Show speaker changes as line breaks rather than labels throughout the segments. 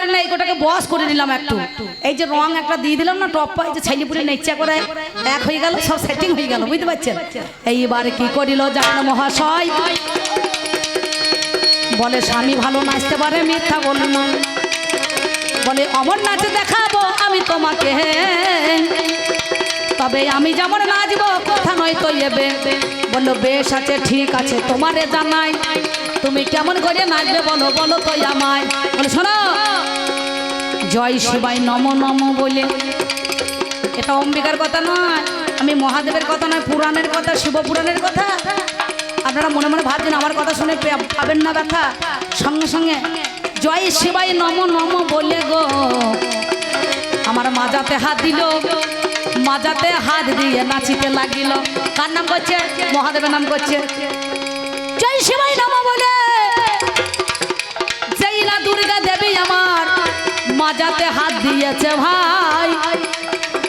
করি না, এইটাকে বস করে নিলাম একটু। এই যে রং একটা দিয়ে দিলাম না টপ, এই যে ছেলেপুলে নেচা করে এক হয়ে গেল, সব সেটিং হয়ে গেল, বুঝতে পারছেন? এইবারে কি করিল জানো মহাশয়, বলে স্বামী ভালো নাচতে পারে, মিথ্যা বল না, বলে অমর নাচে দেখাবো আমি তোমাকে, তবে আমি যেমন নাচবো কথা নয় তো এবে। বললো বেশ আছে ঠিক আছে তোমারে জানাই, তুমি কেমন করে নাচবে বলো বলো তো আমায়। বলে শোনো, জয় শিবাই নম নম বলে, এটা অম্বিকার কথা নয়, আমি মহাদেবের কথা নয়, পুরাণের কথা, শিবপুরাণের কথা। আপনারা মনে মনে ভাবছেন আমার কথা শুনে পাবেন না ব্যথা, সঙ্গে সঙ্গে জয় শিবাই নম নম বলে গো আমার মাজাতে হাত দিল, মাজাতে হাত দিয়ে নাচিতে লাগিল। কার নাম করছে? মহাদেবের নাম করছে। জয় শিবাই নম বলে যেই না দুর্গা দেবী আমার মাজাতে হাত দিয়েছে ভাই,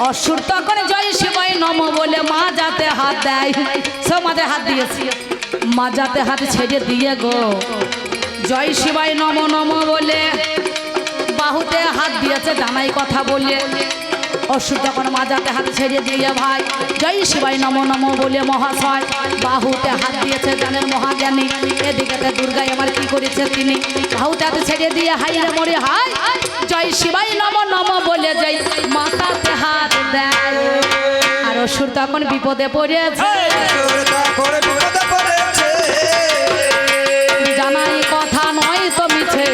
অসুর তখন জয় শিবাই নম বলে মাজাতে হাত দেয়, সব মাজাতে হাত দিয়েছে, মাজাতে হাত ছেড়ে দিয়ে গো জয় শিবাই নম নম বলে বাহুতে হাত দিয়েছে জানাই কথা বলে। অসুর তখন মাজাতে হাত ছেড়ে দিয়ে ভাই জয় শিবাই নম নম বলে মহাশয় বাহুতে হাত দিয়েছে জানেন মহাজ্ঞানী। এদিকে দুর্গাই আমার কি করেছে তিনি, বাহুতে হাত ছেড়ে দিয়ে হাই রে মরে হাই, জয় শিবাই নম নম বলে যাই মাথাতে হাত দেয়। আর অসুর তখন বিপদে পড়েছে, জানাই কথা নয় তো মিছে।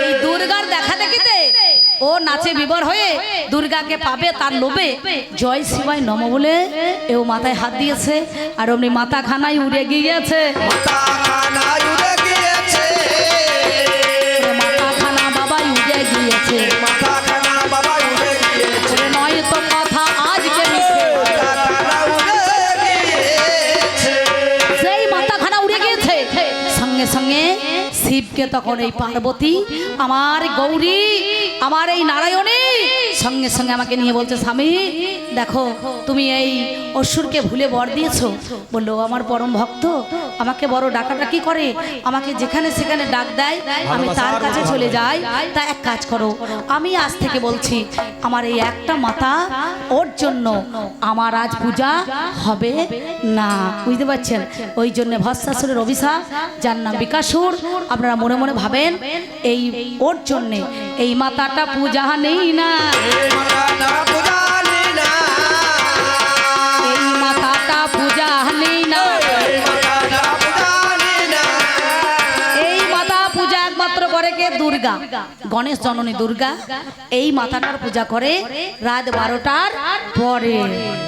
এই দুর্গার দেখা দেখিতে ও নাচে বিবর হয়ে দুর্গাকে পাবে তার লোভে জয় শিবাই নম বলে এও মাথায় হাত দিয়েছে, আর অমনি মাথা খানায় উড়ে গিয়েছে, মাথা খানা বাবাই উড়ে গিয়েছে, নয় তো কথা আজকে মিছে। সেই মাথা খানা উড়ে গিয়েছে, সঙ্গে সঙ্গে শিবকে তখন এই পার্বতী আমার গৌরী আমার এই নারায়ণী সঙ্গে সঙ্গে আমাকে নিয়ে বলছে স্বামী দেখো তুমি এই অসুরকে ভুলে বর দিয়েছো। বললো আমার পরম ভক্ত আমাকে বড় ডাকাডাকি করে, আমাকে যেখানে সেখানে ডাক দেয়, আমি তার কাছে চলে যাই। তা এক কাজ করো, আমি আজ থেকে বলছি আমার এই একটা মাতা ওর জন্য আমার আজ পূজা হবে না, বুঝতে পারছেন? ওই জন্য ভস্মাসুরের অভিশাপ, যার নাম বিকাসুর। আপনারা মনে মনে ভাবেন এই ওর জন্যে এই মাতাটা পূজা নেই না, এই মাতাটা পূজা নেই না, এই মাতা পূজা একমাত্র করে কে? দুর্গা, গণেশ জননী দুর্গা। এই মাতাটার পূজা করে রাত 12টার পরে,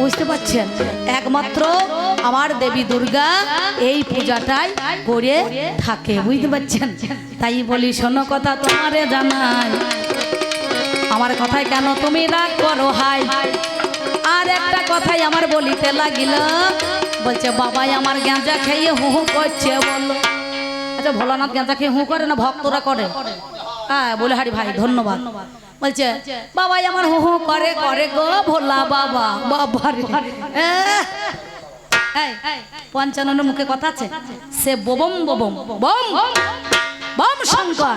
বুঝতে পারছেন? একমাত্র আমার দেবী দুর্গা এই পূজাটাই করে থাকে, বুঝতে পারছেন? তাই বলি শোনো কথা তোমারে জানাই, আমার কথায় কেন তুমি রাগ করো হাই। আর একটা কথাই আমার বলিতে লাগিল, বলছে বাবাই আমার গাঁজা খেয়ে হু হু করছে। বললো আচ্ছা ভোলানাথ গাঁজা খেয়ে হু করে না ভক্তরা করে? হ্যাঁ বলে হারি ভাই ধন্যবাদ। বলছে বাবাই আমার হু হু করে করে গো ভোলা বাবা বাবা রে। 55 মুখে কথা আছে, সে বোবম বোবম বম বম শঙ্কর।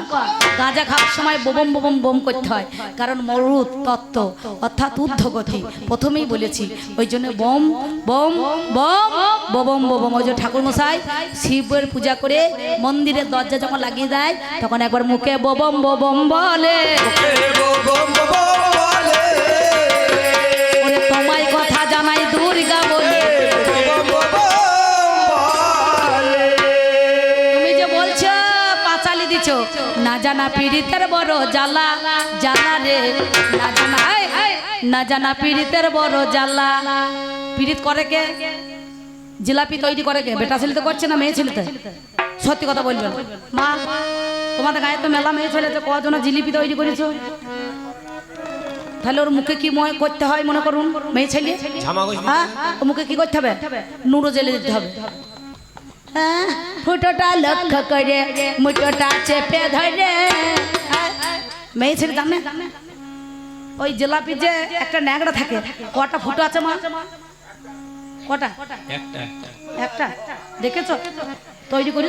গাঁজা খাওয়ার সময় বোবম বোবম বোম করতে হয়, কারণ মরুত তত্ত্ব অর্থাৎ ঊর্ধ্বগতি প্রথমেই বলেছি, ওই জন্য বোম বোম বম বোবম বোবম। ওই যে ঠাকুর মশাই শিবের পূজা করে মন্দিরের দরজা যখন লাগিয়ে দেয় তখন একবার মুখে বোবম বোবম বলে, ওরে তোমায় কথা জানাই দুর্গা বলে। তুমি যে বলছো পাঁচালি দিছ, না জানা পীড়িতের বড় জ্বালা জ্বালা রে, না জানা না জানা পীড়িতের বড় জ্বালা। পীড়িত করে কে? জিলাপি তৈরি করে কে? বেটা ছেলে তো করছে না, মেয়ে ছেলে? সত্যি কথা বলবেন মা, তোমাদের গায়ে তো মেলা মেয়ে ছেলে, কজন জিলিপি তৈরি করেছো? তাহলে ওর মুখে কি করতে হয় মনে করুন, মেয়ে ছেলে হ্যাঁ ও মুখে কি করতে হবে? নুরো জেলে দিতে হবে। ফুটোটা লক্ষ্য করে মুটোটা চেপে ধরে, মেয়ে ছেলে জানে ওই জিলাপি যে একটা ন্যাংরা থাকে, কটা ফুটো আছে মা? কটা? একটা। দেখেছো তৈরি করে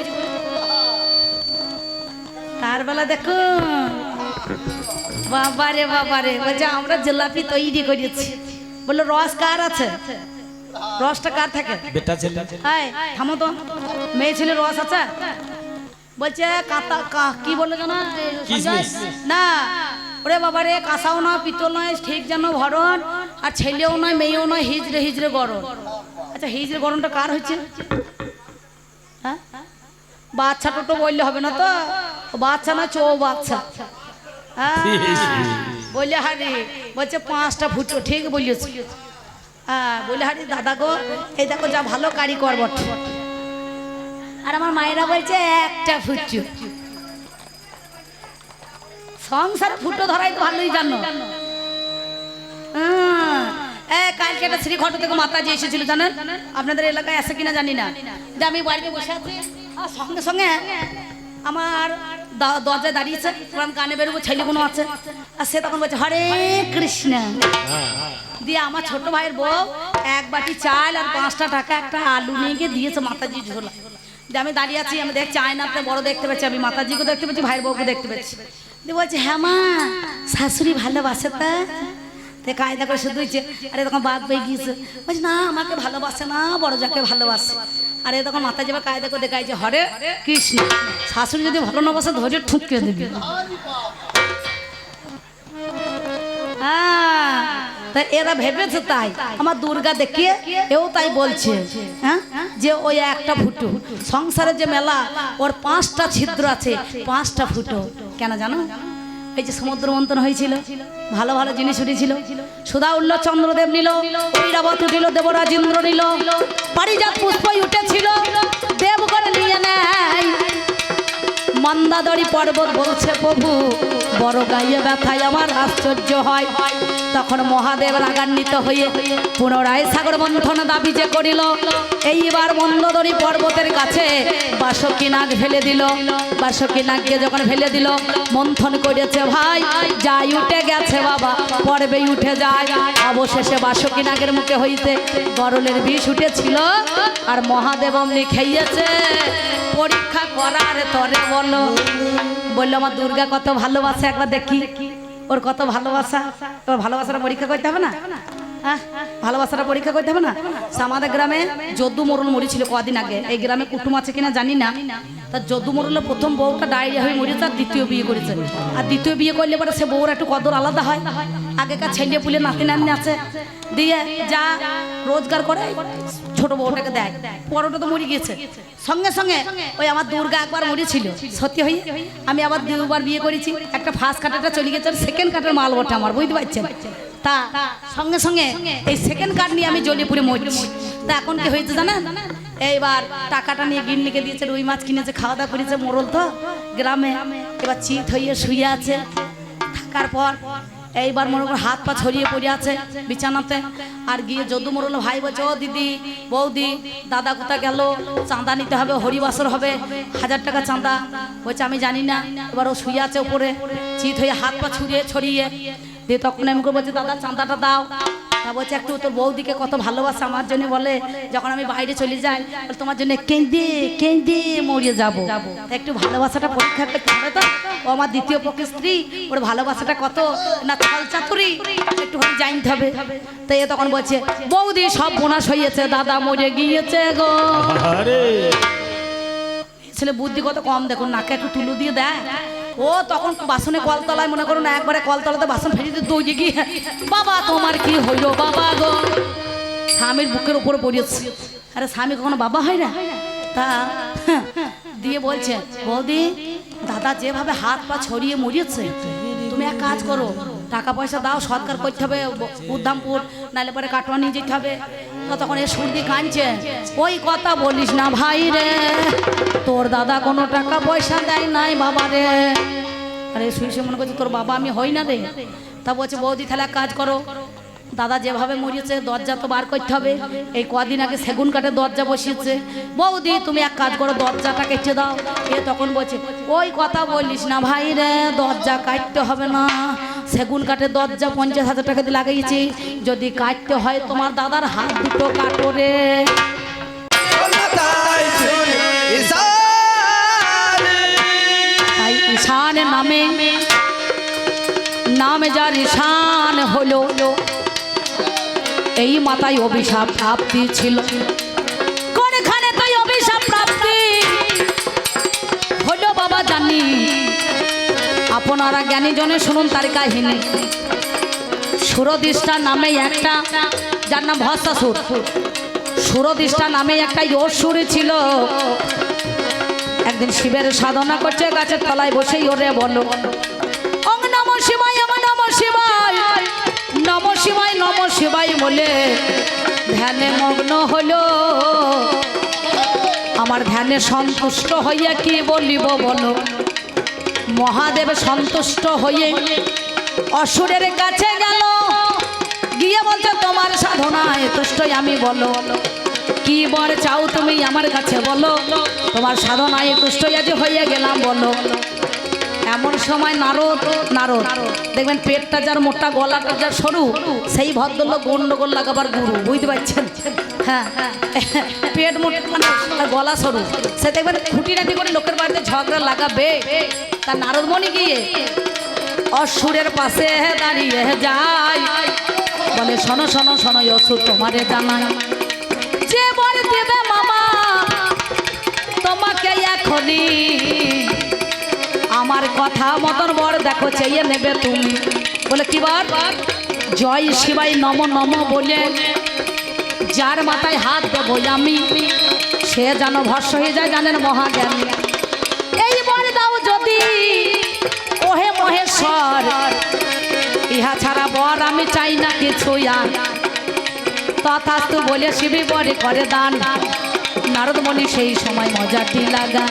তার বেলা দেখো বাবারে বাবারে বলছে আমরা জিলাপি তৈরি করেছি। বললো রস কার আছে? রসটা কার থাকে?
বেটা ছেলে।
হাই থামো তো, মেয়ে ছেলে রস আছে? বলছে কি বললো জানা না, ওরে বাবারে কাঁসাও নয় পিতল নয় ঠিক যেন ভরণ, আর ছেলেও নয় মেয়েও নয়, হিজড়ে হিজড়ে গরম। আচ্ছা হিজড়ে গরমটা কার হচ্ছে? হ্যাঁ বাচ্চা টোটো বললে হবে না তো, বাচ্চা না চৌ বাচ্চা। হ্যাঁ বললে হারি বলছে 5টা ফুটো, ঠিক বলিয়েছি। হ্যাঁ বলে হারি দাদা গো এই দেখো যা ভালো কারিগর বটে। আর আমার মায়েরা বলছে 1টা ফুটো। সংসার ফুটো ধরাই তো ভালোই জানো। কালকে একটা শ্রীঘট থেকে মাতাজি এসেছিল জানেন, আপনাদের এলাকায় আছে কিনা জানি না। যে আমি বাড়িতে বসে আছি আর সঙ্গে সঙ্গে আমার দরজায় দাঁড়িয়েছে, আমি কানে বেরোবো ছেলেগুলো আছে, আর সে তখন বলছে হরে কৃষ্ণ। দিয়ে আমার ছোট ভাইয়ের বউ 1 বাটি চাল আর 5টা টাকা একটা আলু নিয়ে গিয়ে দিয়েছে মাতাজি ঝোলা। যে আমি দাঁড়িয়ে আছি, আমি দেখছি আয়নাতে বড় দেখতে পাচ্ছি, আমি মাতাজিকে দেখতে পাচ্ছি, ভাইয়ের বউকে দেখতে পাচ্ছি। দিয়ে বলছে হ্যাঁ মা শাশুড়ি ভালোবাসে তা কায়দা করে শুধু আরে তখন বাদ পেয়ে গিয়েছে। বলছে না আমাকে ভালোবাসে না, বড় যাকে ভালোবাসে। আরে তখন মাথা যাবে কায়দা করে দেখাইছে হরে কৃষ্ণ। শাশুড়ি যদি ভালো না বাসে ধরে ঠুকে দিবি। হ্যাঁ তা এরা ভেবেছে তাই আমার দুর্গা দেখিয়ে এও তাই বলছে হ্যাঁ যে ওই 1টা ফুটো সংসারের যে মেলা ওর 5টা ছিদ্র আছে, 5টা ফুটো। কেন জানো? এই যে সমুদ্র মন্থন হয়েছিল, ভালো ভালো জিনিস উঠেছিল, সুধা উল্ল চন্দ্রদেব নিল, ঐরাবত উঠিল, দেবরাজ ইন্দ্র নিল, পারিজাত পুষ্পই উঠেছিল, দেবগণ নিয়ে নেয়। মন্দাদরি পর্বত বলছে প্রভু বড় গাইয়ে ব্যথায় আমার আশ্চর্য হয়। তখন মহাদেব রাগান্বিত হয়ে পুনরায় সাগর মন্থন দাবি যে করিল। এইবার মন্দাদরি পর্বতের কাছে বাসুকী নাগ ফেলে দিল। বাসুকী নাগকে যখন ফেলে দিল মন্থন করেছে ভাই যাই উঠে গেছে বাবা পর্বেই উঠে যায়। অবশেষে বাসুকী নাগের মুখে হইতে গরলের বিষ উঠেছিল আর মহাদেব অমনি খেয়েছে। পরীক্ষা করার তরে বলো বললো আমার দুর্গা কত ভালোবাসে, একবার দেখি ওর কত ভালোবাসা। তোর ভালোবাসাটা পরীক্ষা করতে হবে না? হ্যাঁ ভালোবাসাটা পরীক্ষা করতে হবে না? আমাদের গ্রামে যদু মোড়ল মরেছিল কদিন আগে। এই গ্রামে কুটুম আছে কিনা জানি না। তার যদু মোড়লের প্রথম বউটা ডায়রিয়া হয়ে মরেছে, আর দ্বিতীয় বিয়ে করেছে। আর দ্বিতীয় বিয়ে করলে পরে সে বউর একটু কদর আলাদা হয়। আগেকার ছেলে পুলে নাতি নাতনি আছে, দিয়ে যা রোজগার করে ছোট বউটাকে দেয়। বড়টা তো মরে গিয়েছে। সঙ্গে সঙ্গে ওই আমার দুর্গা একবার মরেছিল সত্যি হয়ে, আমি আবার 2বার বিয়ে করেছি। একটা ফার্স্ট কাটারটা চলে গেছে, সেকেন্ড কাটার মাল বটে আমার, বুঝতে পারছেন? তা সঙ্গে সঙ্গে এই সেকেন্ড কার্ড নিয়ে আমি জলিপুরে মরছি। তা এখন কি হয়েছে জানেন? এইবার টাকাটা নিয়ে গিন্নিকে দিয়েছে, রুই মাছ কিনেছে, খাওয়া দাওয়া করেছে। মোড়ল তো গ্রামে, এবার চিত হয়ে শুয়ে আছে। থাকার পর এইবার মনে করো হাত পা ছড়িয়ে পড়ে আছে বিছানাতে। আর গিয়ে যদু মোড়ল ভাই বলছে ও দিদি বৌদি দাদা কোথা গেল, চাঁদা নিতে হবে, হরিবাসর হবে, 1000 টাকা চাঁদা। বলছে আমি জানি না। এবার ও শুয়ে আছে উপরে চিত হয়ে হাত পা ছড়িয়ে দিয়ে তখন আমি বলছি দাদা চাঁদাটা দাও। তা বলছে একটু তোর বৌদিকে কত ভালোবাসা আমার জন্য, বলে যখন আমি বাইরে চলে যাই তোমার জন্য কেঁদে কেঁদে মরিয়ে যাবো। একটু ভালোবাসাটা পরীক্ষা করতে হবে তো। ও আমার দ্বিতীয় পক্ষের স্ত্রী, ওর ভালোবাসাটা কত না ছল চাতুরি একটু জানতে হবে। তো এ তখন বলছে বৌদি সব বোনাস হয়েছে, দাদা মরে গিয়েছে গো। ছেলে বুদ্ধি কত কম দেখুন, নাকে একটু তুলো দিয়ে দেয়। ও তখন বাসনে কলতলায় মনে করুন একবারে কলতলাতে বাসন ফেলে দিয়ে দৌড়ে গিয়ে বাবা তোমার কি হইল বাবা গো। স্বামীর বুকের উপরে পড়িয়েছে। আরে স্বামী কখনো বাবা হয় না? তা দিয়ে বলছে বৌদি দাদা যেভাবে হাত পা ছড়িয়ে মরিয়েছে, তুমি এক কাজ করো টাকা পয়সা দাও, সৎকার করতে হবে উদ্ধামপুর, নাহলে পরে কাটোয়া নিয়ে যেতে হবে। তো তখন এ সুরদি কাঁদছে, ওই কথা বলিস না ভাই রে, তোর দাদা কোনো টাকা পয়সা দেয় নাই বাবা রে। আরে শুয়ে মনে করছে তোর বাবা আমি হই না রে। তা বলছে বৌদি তাহলে এক কাজ করো, দাদা যেভাবে মরিয়েছে দরজা তো বার করতে হবে। এই কদিন আগে সেগুন কাঠের দরজা বসিয়েছে, বৌদি তুমি এক কাজ করো দরজাটা কেটে দাও। এ তখন বলছে ওই কথা বলিস না ভাই রে, দরজা কাটতে হবে না, সেগুন কাঠের দরজা 50,000 টাকা দিয়ে লাগিয়েছি, যদি কাটতে হয় তোমার দাদার হাত দুটো কাটো রে। শান নামে নামে যার শান হলো এই মাথায় অভিশাপ প্রাপ্তি ছিল কোনখানে তাই অভিশাপ প্রাপ্তি হলো বাবা জানি আপনারা জ্ঞানী জনে শুনুন তার কাহিনী সুরদিষ্টা নামে একটা যার নাম ভস্মাসুর সুরদিষ্টা নামে একটা অসুর ছিল একদিন শিবের সাধনা করছে গাছের তলায় বসেই ওরে বলো ওং নমঃ শিবায় ওং নমঃ শিবায় নমঃ শিবায় নমঃ শিবায় বলে ধ্যানে মগ্ন হলো আমার ধ্যানে সন্তুষ্ট হইয়া কি বলিব বলো মহাদেব সন্তুষ্ট হয়ে অসুরের কাছে গেল গিয়ে বলছে তোমার সাধনায় তুষ্টই আমি বলো কি বর চাও তুমি আমার কাছে বলো তোমার সাধনায় তুষ্টই আজ হয়ে গেলাম বলো এমন সময় নারদ নারদ দেখবেন পেটটা যার মোটা গলাটা যার সরু সেই ভদ্রলোক গন্ডগোল লাগাবার গুরু বুঝতে পারছেন হ্যাঁ পেট মোটা আর গলা সরু সে দেখবেন খুঁটিনাটি করে লোকের বাড়িতে ঝগড়া লাগাবে তা নারদমণি গিয়ে অসুরের পাশে দাঁড়িয়ে যায় বলে শোনো শোনো শোনো অসুর তোমারে জানাই যে বর দেবে মামা তোমাকে এখনই আমার কথা মতন বর দেখো চেয়ে নেবে তুমি বলে কি বর জয় শিবাই নম নম বলে যার মাথায় হাত দেবো আমি সে যেন ভস্ম হয়ে যায় জানেন মহাজ্ঞানী এই বর দাও যদি ওহে মহেশ্বর ইহা ছাড়া বর আমি চাই না কিছু আর তথাস্তু বলে শিবি বরে করে দান নারদমণি সেই সময় মজাটি লাগা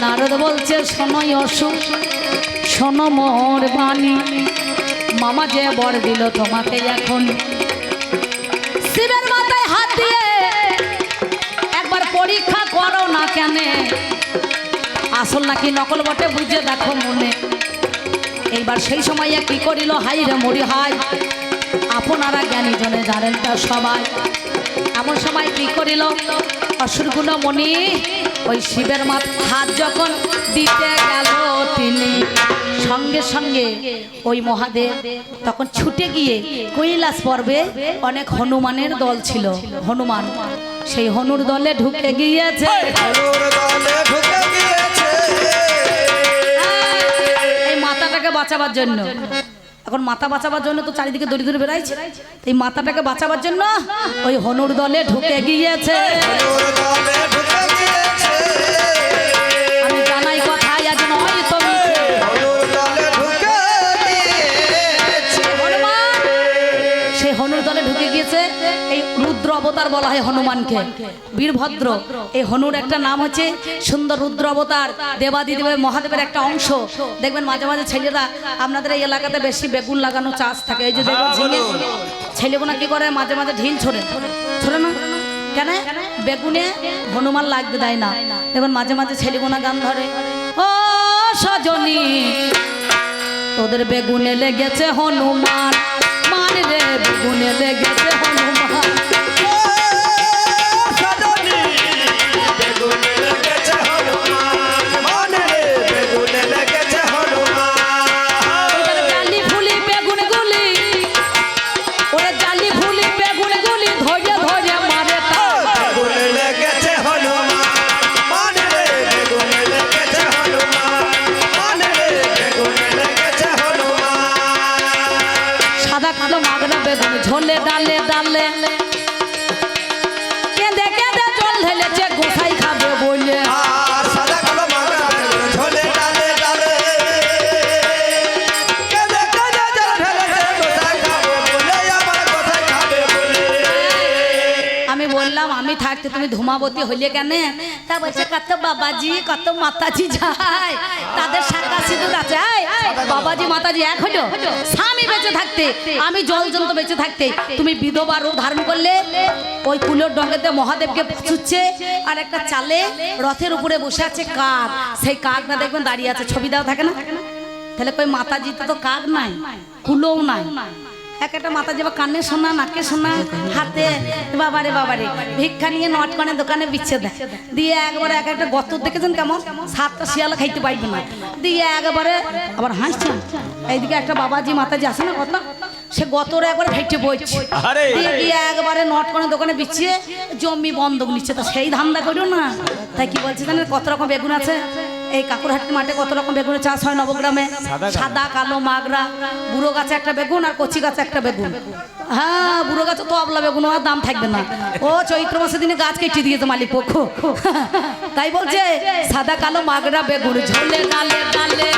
নারদ বলছে শোনোই অসুর শোনো মোর বাণী মামা যে বর দিল তোমাকে এখন শিবের মাথায় হাত দিয়ে একবার পরীক্ষা করো না কেন আসল নাকি নকল বটে বুঝে দেখো মনে এইবার সেই সময় কি করিল হাই রে মরি হাই আপনারা জ্ঞানী জনে জানেন তা সবাই এমন সময় কি করিল অসুরগুণ মণি ওই শিবের মাথায় হাত যখন দিতে গেল তিনি সঙ্গে সঙ্গে ওই মহাদেব তখন ছুটে গিয়ে কৈলাস পর্বে অনেক হনুমানের দল ছিল হনুমান সেই হনুর দলে ঢুকে গিয়েছে এই মাথাটাকে বাঁচাবার জন্য এখন মাথা বাঁচাবার জন্য তো চারিদিকে দড়ি ধরে বেড়াইছে এই মাথাটাকে বাঁচাবার জন্য ওই হনুর দলে ঢুকে গিয়েছে আমি জানাই কথাই আজ নয় তুমি সেই হনুর দলে ঢুকে গিয়েছে এই রুদ্র অবতার বলা হয় হনুমানকে বীরভদ্র এই হনুর একটা নাম হচ্ছে সুন্দর রুদ্র অবতার দেবাদিদেব মহাদেবের একটা অংশ দেখবেন মাঝে মাঝে ছেলেরা আপনাদের এই এলাকাতে বেশি বেগুন লাগানো চাষ থাকে এই যে দেখবেন ঝিঙে ছেলেগুনা কি করে মাঝে মাঝে ঢিল ছোড়ে ছোড়ে না কেন বেগুনে হনুমান লাগতে দেয় না দেখবেন মাঝে মাঝে ছেলেগুনা গান ধরে ও সজনী তোদের বেগুনে লেগেছে হনুমান মান রে বেগুনে লেগেছে হনুমান ঝোলে ডালে ডালে কেঁদে কেঁদে জল ঢেলেছে গোসাই খাবে বলে আমি বললাম আমি থাকতে তুমি ধূমাবতী হইলে কেন তা বলছে কত বাবাজি কত মাতাজি যায় তাদের শাখা সিঁদুর আছে বাবাজি মাতাজি এক হলো স্বামী বেঁচে থাকতে আমি জল জন্ত বেঁচে থাকতে তুমি বিধবা রূপ ধারণ করলে ওই কুলোর ডঙ্গেতে মহাদেবকে ছুটছে আর একটা চালে রথের উপরে বসে আছে কাক সেই কাকটা দেখবেন দাঁড়িয়ে আছে ছবি দেওয়া থাকে না তাহলে কই মাতাজি তো কাক নাই কুলোও নাই এক একটা মাথা যাবা কানে শোনা নাকে শোনা হাতে বাবারে বাবারে ভিক্ষা নিয়ে নটকনে দোকানে বিচ্ছে দেয় দিয়ে একবারে এক একটা গত দেখেছেন কেমন 7টা শিয়ালা খাইতে পারবে না দিয়ে একবারে আবার হাসছেন এইদিকে একটা বাবাজি মাতাজি আছে না কত সে গতরে একবার ফেটে বইছে দিয়ে গিয়ে একবারে নটকনে দোকানে বিছিয়ে জমি বন্ধক নিচ্ছে তো সেই ধান্দা করিও না তাই কি বলছি জানেন কত রকম বেগুন আছে এই কাকুরহাটের মাঠে কত রকম বেগুনের চাষ হয় নবগ্রামে সাদা কালো মাগরা বুড়ো গাছে একটা বেগুন আর কচি গাছে একটা বেগুন হ্যাঁ বুড়ো গাছে তো আবলা বেগুন আর দাম থাকবে না ও চৈত্র মাসের দিনে গাছ কেটে দিয়েছে মালিক পক্ষ তাই বলছে সাদা কালো মাগরা বেগুন ঝোলে গালে গালে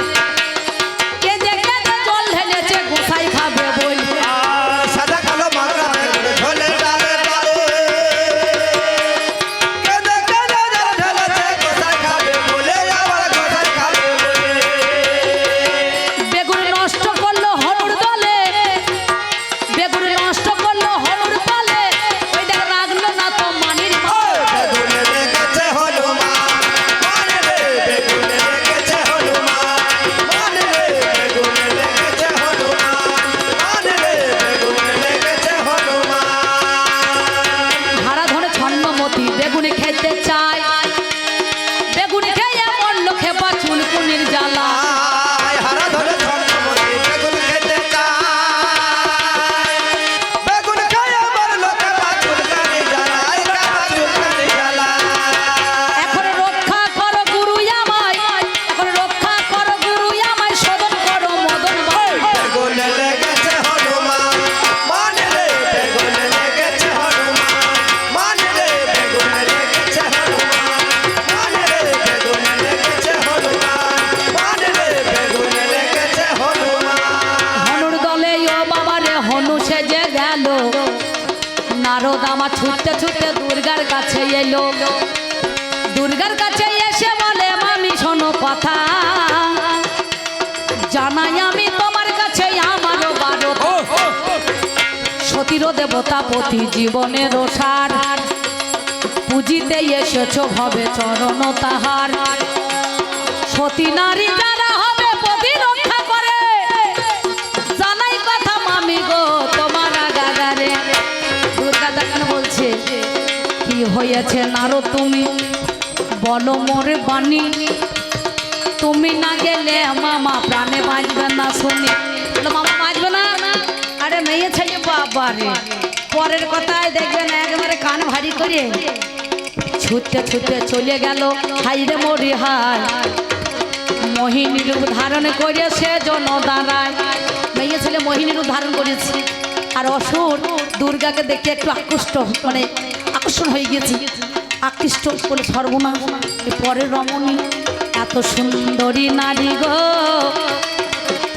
কে দেখে জল ঢেলেছে গোসাই খাবে বলছে
সাদা কালো মাগরা বেগুন ঝোলে গালে গালে কে দেখে জল ঢেলেছে গোসাই খাবে বলে আবার গোসাই খাবে বলে
বেগুন নষ্ট করলো হলুর দলে বেগুন নষ্ট করলো হলুর পালে ওইটা রাখলো না তো মানির
বেগুনে লেগেছে হনুমান মানে রে বেগুনে লেগেছে হনুমান মানে রে বেগুনে লেগেছে হনুমান মানে রে বেগুনে লেগেছে হনুমান
হারা ধরে ছন্নমতি বেগুনি খেতে চায় বেগুনি খেয়ে মরল খেপা চুলকুনির জ্বালা
হারা ধরে ছন্নমতি বেগুন খেতে চায় বেগুন খায় আমার লোকে চুলকানি জ্বালায় কাবা চুলকানি জ্বালায়
এখন রক্ষা করো গুরু আমায় এখন রক্ষা করো গুরু আমায় সদন করো মদন ভাই
বেগুনে লেগেছে হনুমান মানে রে বেগুনে লেগেছে হনুমান মানে রে বেগুনে লেগেছে হনুমান মানে রে বেগুনে লেগেছে হনুমান মানে রে বেগুনে লেগেছে হনুমান
হনুর দলে ও বাবা রে হনু সেজে গেল নারদ আমার ছুটতে ছুটতে দুর্গার কাছে এলো দুর্গার কাছে এসে বলে মামি শোনো কথা জানাই আমি তোমার কাছে আমারও বারো সতীর দেবতা পতি জীবনের সার পুজিতে এসেছো ভবে চরণ তাহার সতী নারী যারা হবে পতি রক্ষা করে জানাই কথা মামি গো তোমার আগাগারে দুর্গা দেখানো বলছে কি হয়েছে নারো তুমি বলো মোরে বাণী তুমি না গেলে মামা প্রাণে বাঁচবে না শুনি বলে, মামা বাঁচবে না আরে মেয়ে ছেলে বাবা রে পরের কথায় দেখবেন একেবারে কান ভারী করে ছুটতে ছুটতে চলে গেল হাইরে মরি হাই মোহিনী রূপ ধারণ করে সে জন দাঁড়ায় মেয়ে ছেলে মোহিনী রূপ ধারণ করেছে আর অসুর দুর্গাকে দেখে একটু মানে আকর্ষণ হয়ে গেছে আকৃষ্ট বলে সর্বনাশ এ পরের রমণী এত সুন্দরী নারী গো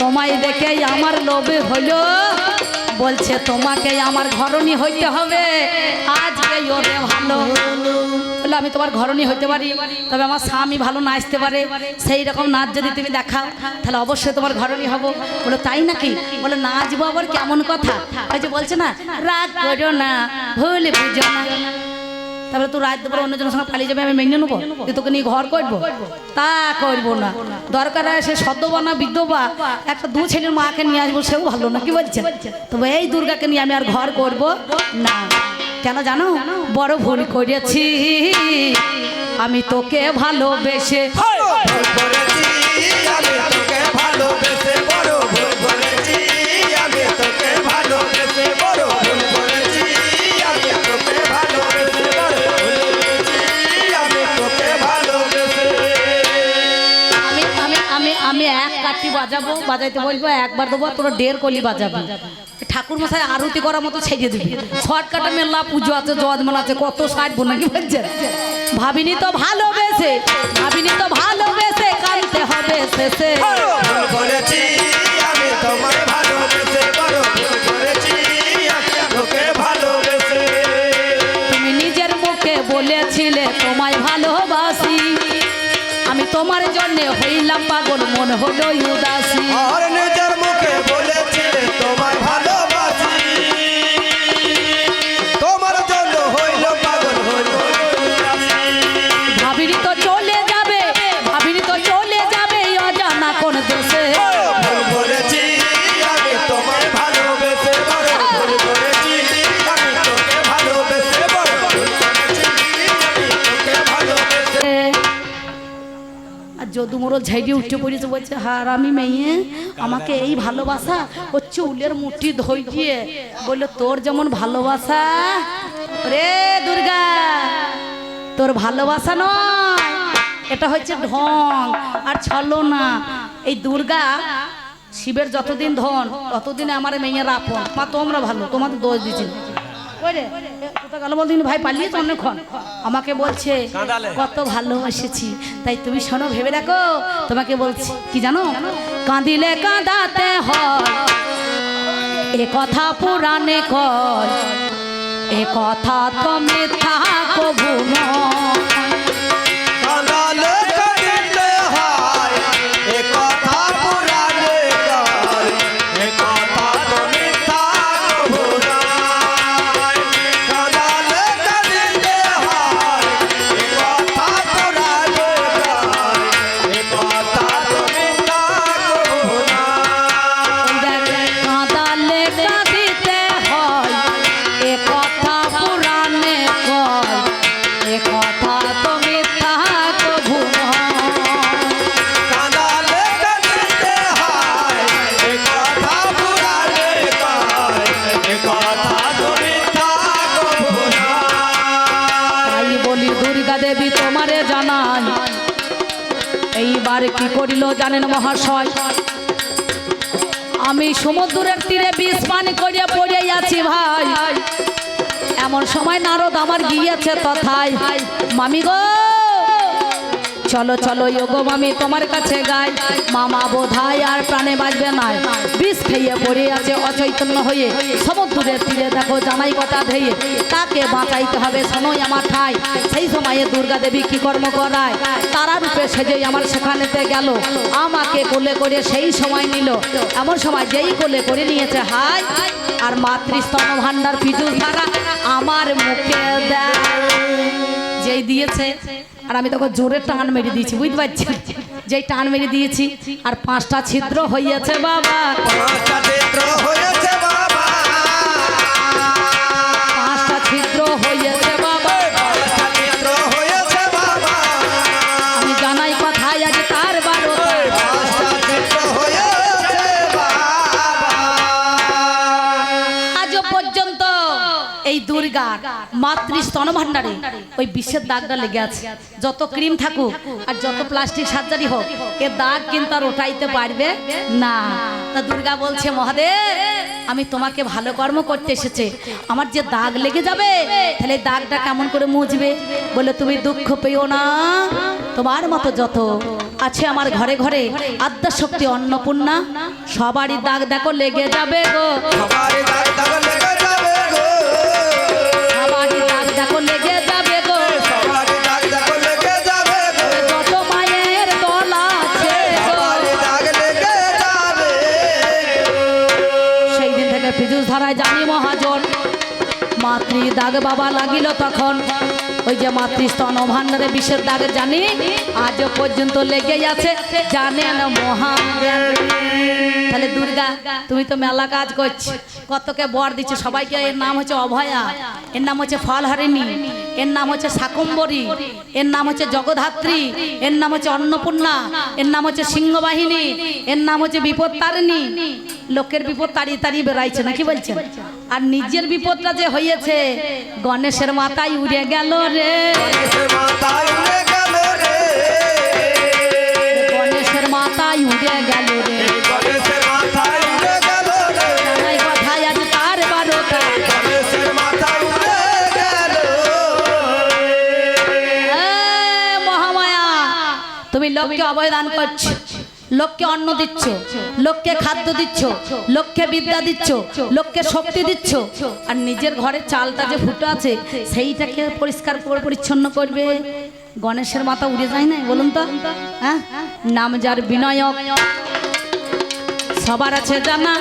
তোমায় দেখে আমার লোভে হলো বলছে তোমাকে আমার ঘরণী হইতে হবে আজকে ওরে ভালো বলে আমি তোমার ঘরণী হইতে পারি তবে আমার স্বামী ভালো নাচতে পারে সেই রকম নাচ যদি তুমি দেখাও তাহলে অবশ্যই তোমার ঘরণী হবো বলে তাই নাকি বলে নাচবো আবার কেমন কথা ওই যে বলছে না রাগ করো না ভুল বুঝো না তারপরে তুই রাত দুপুরে অন্যজনের সঙ্গে পালিয়ে যাবে আমি মেনে নেবো যে তোকে নিয়ে ঘর করবো তা করবো না দরকার হয় সে সদ্যবা না বিধবা একটা দু ছেলের মাকে নিয়ে আসবো সেও ভালো না কি বলছে তবে এই দুর্গাকে নিয়ে আমি আর ঘর করব না কেন জানো বড় ভুল করেছি আমি তোকে ভালোবেসে
ভুল করেছি আমি তোকে ভালোবেসে বড় ভুল করেছি আমি তোকে ভালোবেসে বড় ভুল করেছি আমি তোকে ভালোবেসে বড় ভুল করেছি আমি তোকে ভালোবেসে
আমি আমি আমি আমি এক কাঠি বাজাবো বাজাইতে বলবো একবার দেবো তোর 1.5 কলি বাজাবো ঠাকুর মশাই আরতি করার মতো ছেড়ে দিবি শর্টকাটে মেলা পুজো আছে জজমান আছে কত সাজবো নাকি বলছে ভাবিনি তো ভালোবেসে কানতে হবে শেষে
ভুল করেছি আমি তোমায় ভালোবেসে বড় ভুল করেছি আমি তোকে ভালোবেসে
তুমি নিজের মুখে বলেছিলে তোমায় ভালোবাসি আমি তোমার জন্য হইলাম পাগল মন হলো উদাসী
আর নিজের মুখে বলেছিলে তোমায় ভালোবাসি তোমার জন্য হইল পাগল হইল
ভাবিনি তো চলে যাবে অজানা কোন দেশে
ভুল করেছি আমি তোমায় ভালোবেসে বড়
আর যদু মোড়ল ঝাইডি উঠে পড়েছে, বলছে হার আমি মেয়ে, আমাকে এই ভালোবাসা হচ্ছে উলের মুঠি ধই দিয়ে বললো তোর যেমন ভালোবাসা রে দুর্গা, তোর ভালোবাসা নয়, এটা হচ্ছে ঢং আর ছলনা। এই দুর্গা শিবের যতদিন ধন ততদিন আমার মেয়েরা আপন। মা তোমরা ভালো, তোমাদের দোষ দিচ্ছি ভাই পালিয়ে তো অনেকক্ষণ আমাকে বলছে কত ভালোবাসেছি, তাই তুমি শোনো ভেবে দেখো, তোমাকে বলছি কি জানো, কাঁদিলে কাঁদাতে হয় এ কথা পুরাণে কয়, এ কথা তো মিথ্যা কবু নয়।
কাঁদালে কাঁদিতে হয় এ কথা পুরাণে কয়, এ কথা তো মিথ্যা কবু নয়। কাঁদালে কাঁদিতে হয় এ কথা পুরাণে কয়, এ কথা তো মিথ্যা কবু নয়।
কাঁদালে কাঁদিতে হয় এ কথা পুরাণে কয়, এ কথা তো মিথ্যা কবু নয়।
কাঁদালে কাঁদিতে হয় এ কথা পুরাণে কয়, এ কথা তো মিথ্যা কবু নয়।
তাই বলি দুর্গা দেবী তোমারে জানাই, এইবার কি করিল জানেন মহাশয়, আমি সমুদ্রের তীরে বিষ পান করিয়া পড়ে আছি ভাই, এমন সময় নারদ আমার গিয়েছে তথায়, মামি গো চলো চলো গো মামি তোমার কাছে গাই, মামা বোধায় আর প্রাণে বাঁচবে না, বিষ খেয়ে পড়ে আছে অচৈতন্য হয়ে সমুদ্রের তীরে দেখো জামাই কটা ধেয়ে, তাকে বাঁচাইতে হবে শোনোই আমার ঠাই। সেই সময়ে দুর্গা দেবী কি কর্ম করায়, তারা রূপে সেজে আমার সেখানেতে গেল, আমাকে কোলে করে সেই সময় নিল, এমন সময় যেই কোলে করে নিয়েছে হাই, আর মাতৃস্তন ভান্ডার পিজু ধারা আমার মুখে দেয়, যেই দিয়েছে আর আমি তখন জোরে টান মেরে দিয়েছি, বুঝতে পারছি, যেই টান মেরে দিয়েছি আর 5টা ছিদ্র হইয়াছে বাবা,
5টা ছিদ্র হয়েছে বাবা,
5টা ছিদ্র হইয়াছে বাবা,
5টা ছিদ্র হয়েছে বাবা,
আমি জানাই কথায় আজ তার 12টা,
5টা ছিদ্র হয়েছে বাবা।
আজও পর্যন্ত এই দুর্গার মাতৃস্তন ভান্ডারে ওই বিষের দাগটা লেগে আছে, যত ক্রিম থাকুক আর যত প্লাস্টিক সার্জারি হোক এর দাগ কিন্তু আর ওঠাইতে পারবে না। তা দুর্গা বলছে মহাদেব আমি তোমাকে ভালো কর্ম করতে এসেছে, আমার যে দাগ লেগে যাবে তাহলে দাগটা কেমন করে মুছবে, বলে তুমি দুঃখ পেও না, তোমার মতো যত আছে আমার ঘরে ঘরে আদ্যা শক্তি অন্নপূর্ণা, সবারই দাগ দেখো লেগে যাবে গো,
সবারই দাগ দাগ লেগে যাবে গো,
সবারই দাগ দেখো লেগে যাবে গো,
সবারই দাগ দাগ লেগে যাবে গো,
যত মায়ের দল আছে গো।
সবারই দাগ লেগে যাবে।
সেই দিন থেকে পিজুস ধারায় জানি মহাজন মাতৃ দাগ বাবা লাগিল তখন, ওই যে মাতৃস্তন ভান্ডারে বিষের দাগ জানি আজও পর্যন্ত লেগে আছে, জানেন মহাজ্ঞান। তাহলে দুর্গা তুমি তো মেলা কাজ করছো, কতকে বর দিচ্ছ সবাইকে, এর নাম হচ্ছে অভয়া, এর নাম হচ্ছে ফলহারিণী, এর নাম হচ্ছে শাকম্বরী, এর নাম হচ্ছে জগদ্ধাত্রী, এর নাম হচ্ছে অন্নপূর্ণা, এর নাম হচ্ছে সিংহবাহিনী, এর নাম হচ্ছে বিপদ তারিণী। লোকের বিপদ তাড়িয়ে তাড়িয়ে বেড়াইছে নাকি বলছেন, আর নিজের বিপদটা যে হয়েছে গণেশের মাথায় উড়ে গেল রে,
গণেশের মাথায় উড়ে গেল রে,
গণেশের মাথায় উড়ে গেল রে,
গণেশের মাথায় উড়ে গেল রে,
জানাই কথায় আজ তার 12টা,
গণেশের মাথায় উড়ে গেল।
মহামায়া তুমি লোককে অবদান করছো, লোককে অন্ন দিচ্ছ, লোককে খাদ্য দিচ্ছ, লোককে বিদ্যা দিচ্ছ, লোককে শক্তি দিচ্ছ, আর নিজের ঘরের চালটা যে ফুটো আছে সেইটাকে পরিষ্কার পরিচ্ছন্ন করবে, গণেশের মাথা উড়ে যায় না বলুন তো, হ্যাঁ নাম যার বিনায়ক সবার আছে জানা,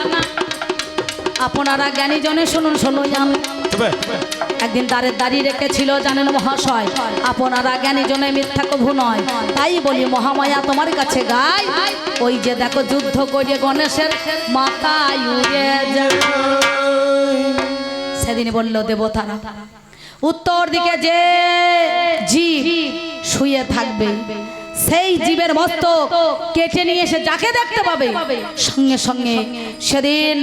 আপনারা জ্ঞানী জনে শুনুন শোনো জান। একদিন দাঁড়িয়ে রেখেছিল জানেন মহাশয়, আপনারা জ্ঞানী জনে মিথ্যা কভু নয়, তাই বলি মহামায়া তোমার কাছে গাই, ওই যে দেখো যুদ্ধ করে গণেশের মাথায় উড়ে যায়। সেদিন বলল দেবতারা উত্তর দিকে যে জীব শুয়ে থাকবে সেই জীবের মস্তক কেটে নিয়ে এসে যাকে দেখতে পাবে সঙ্গে সঙ্গে সেদিন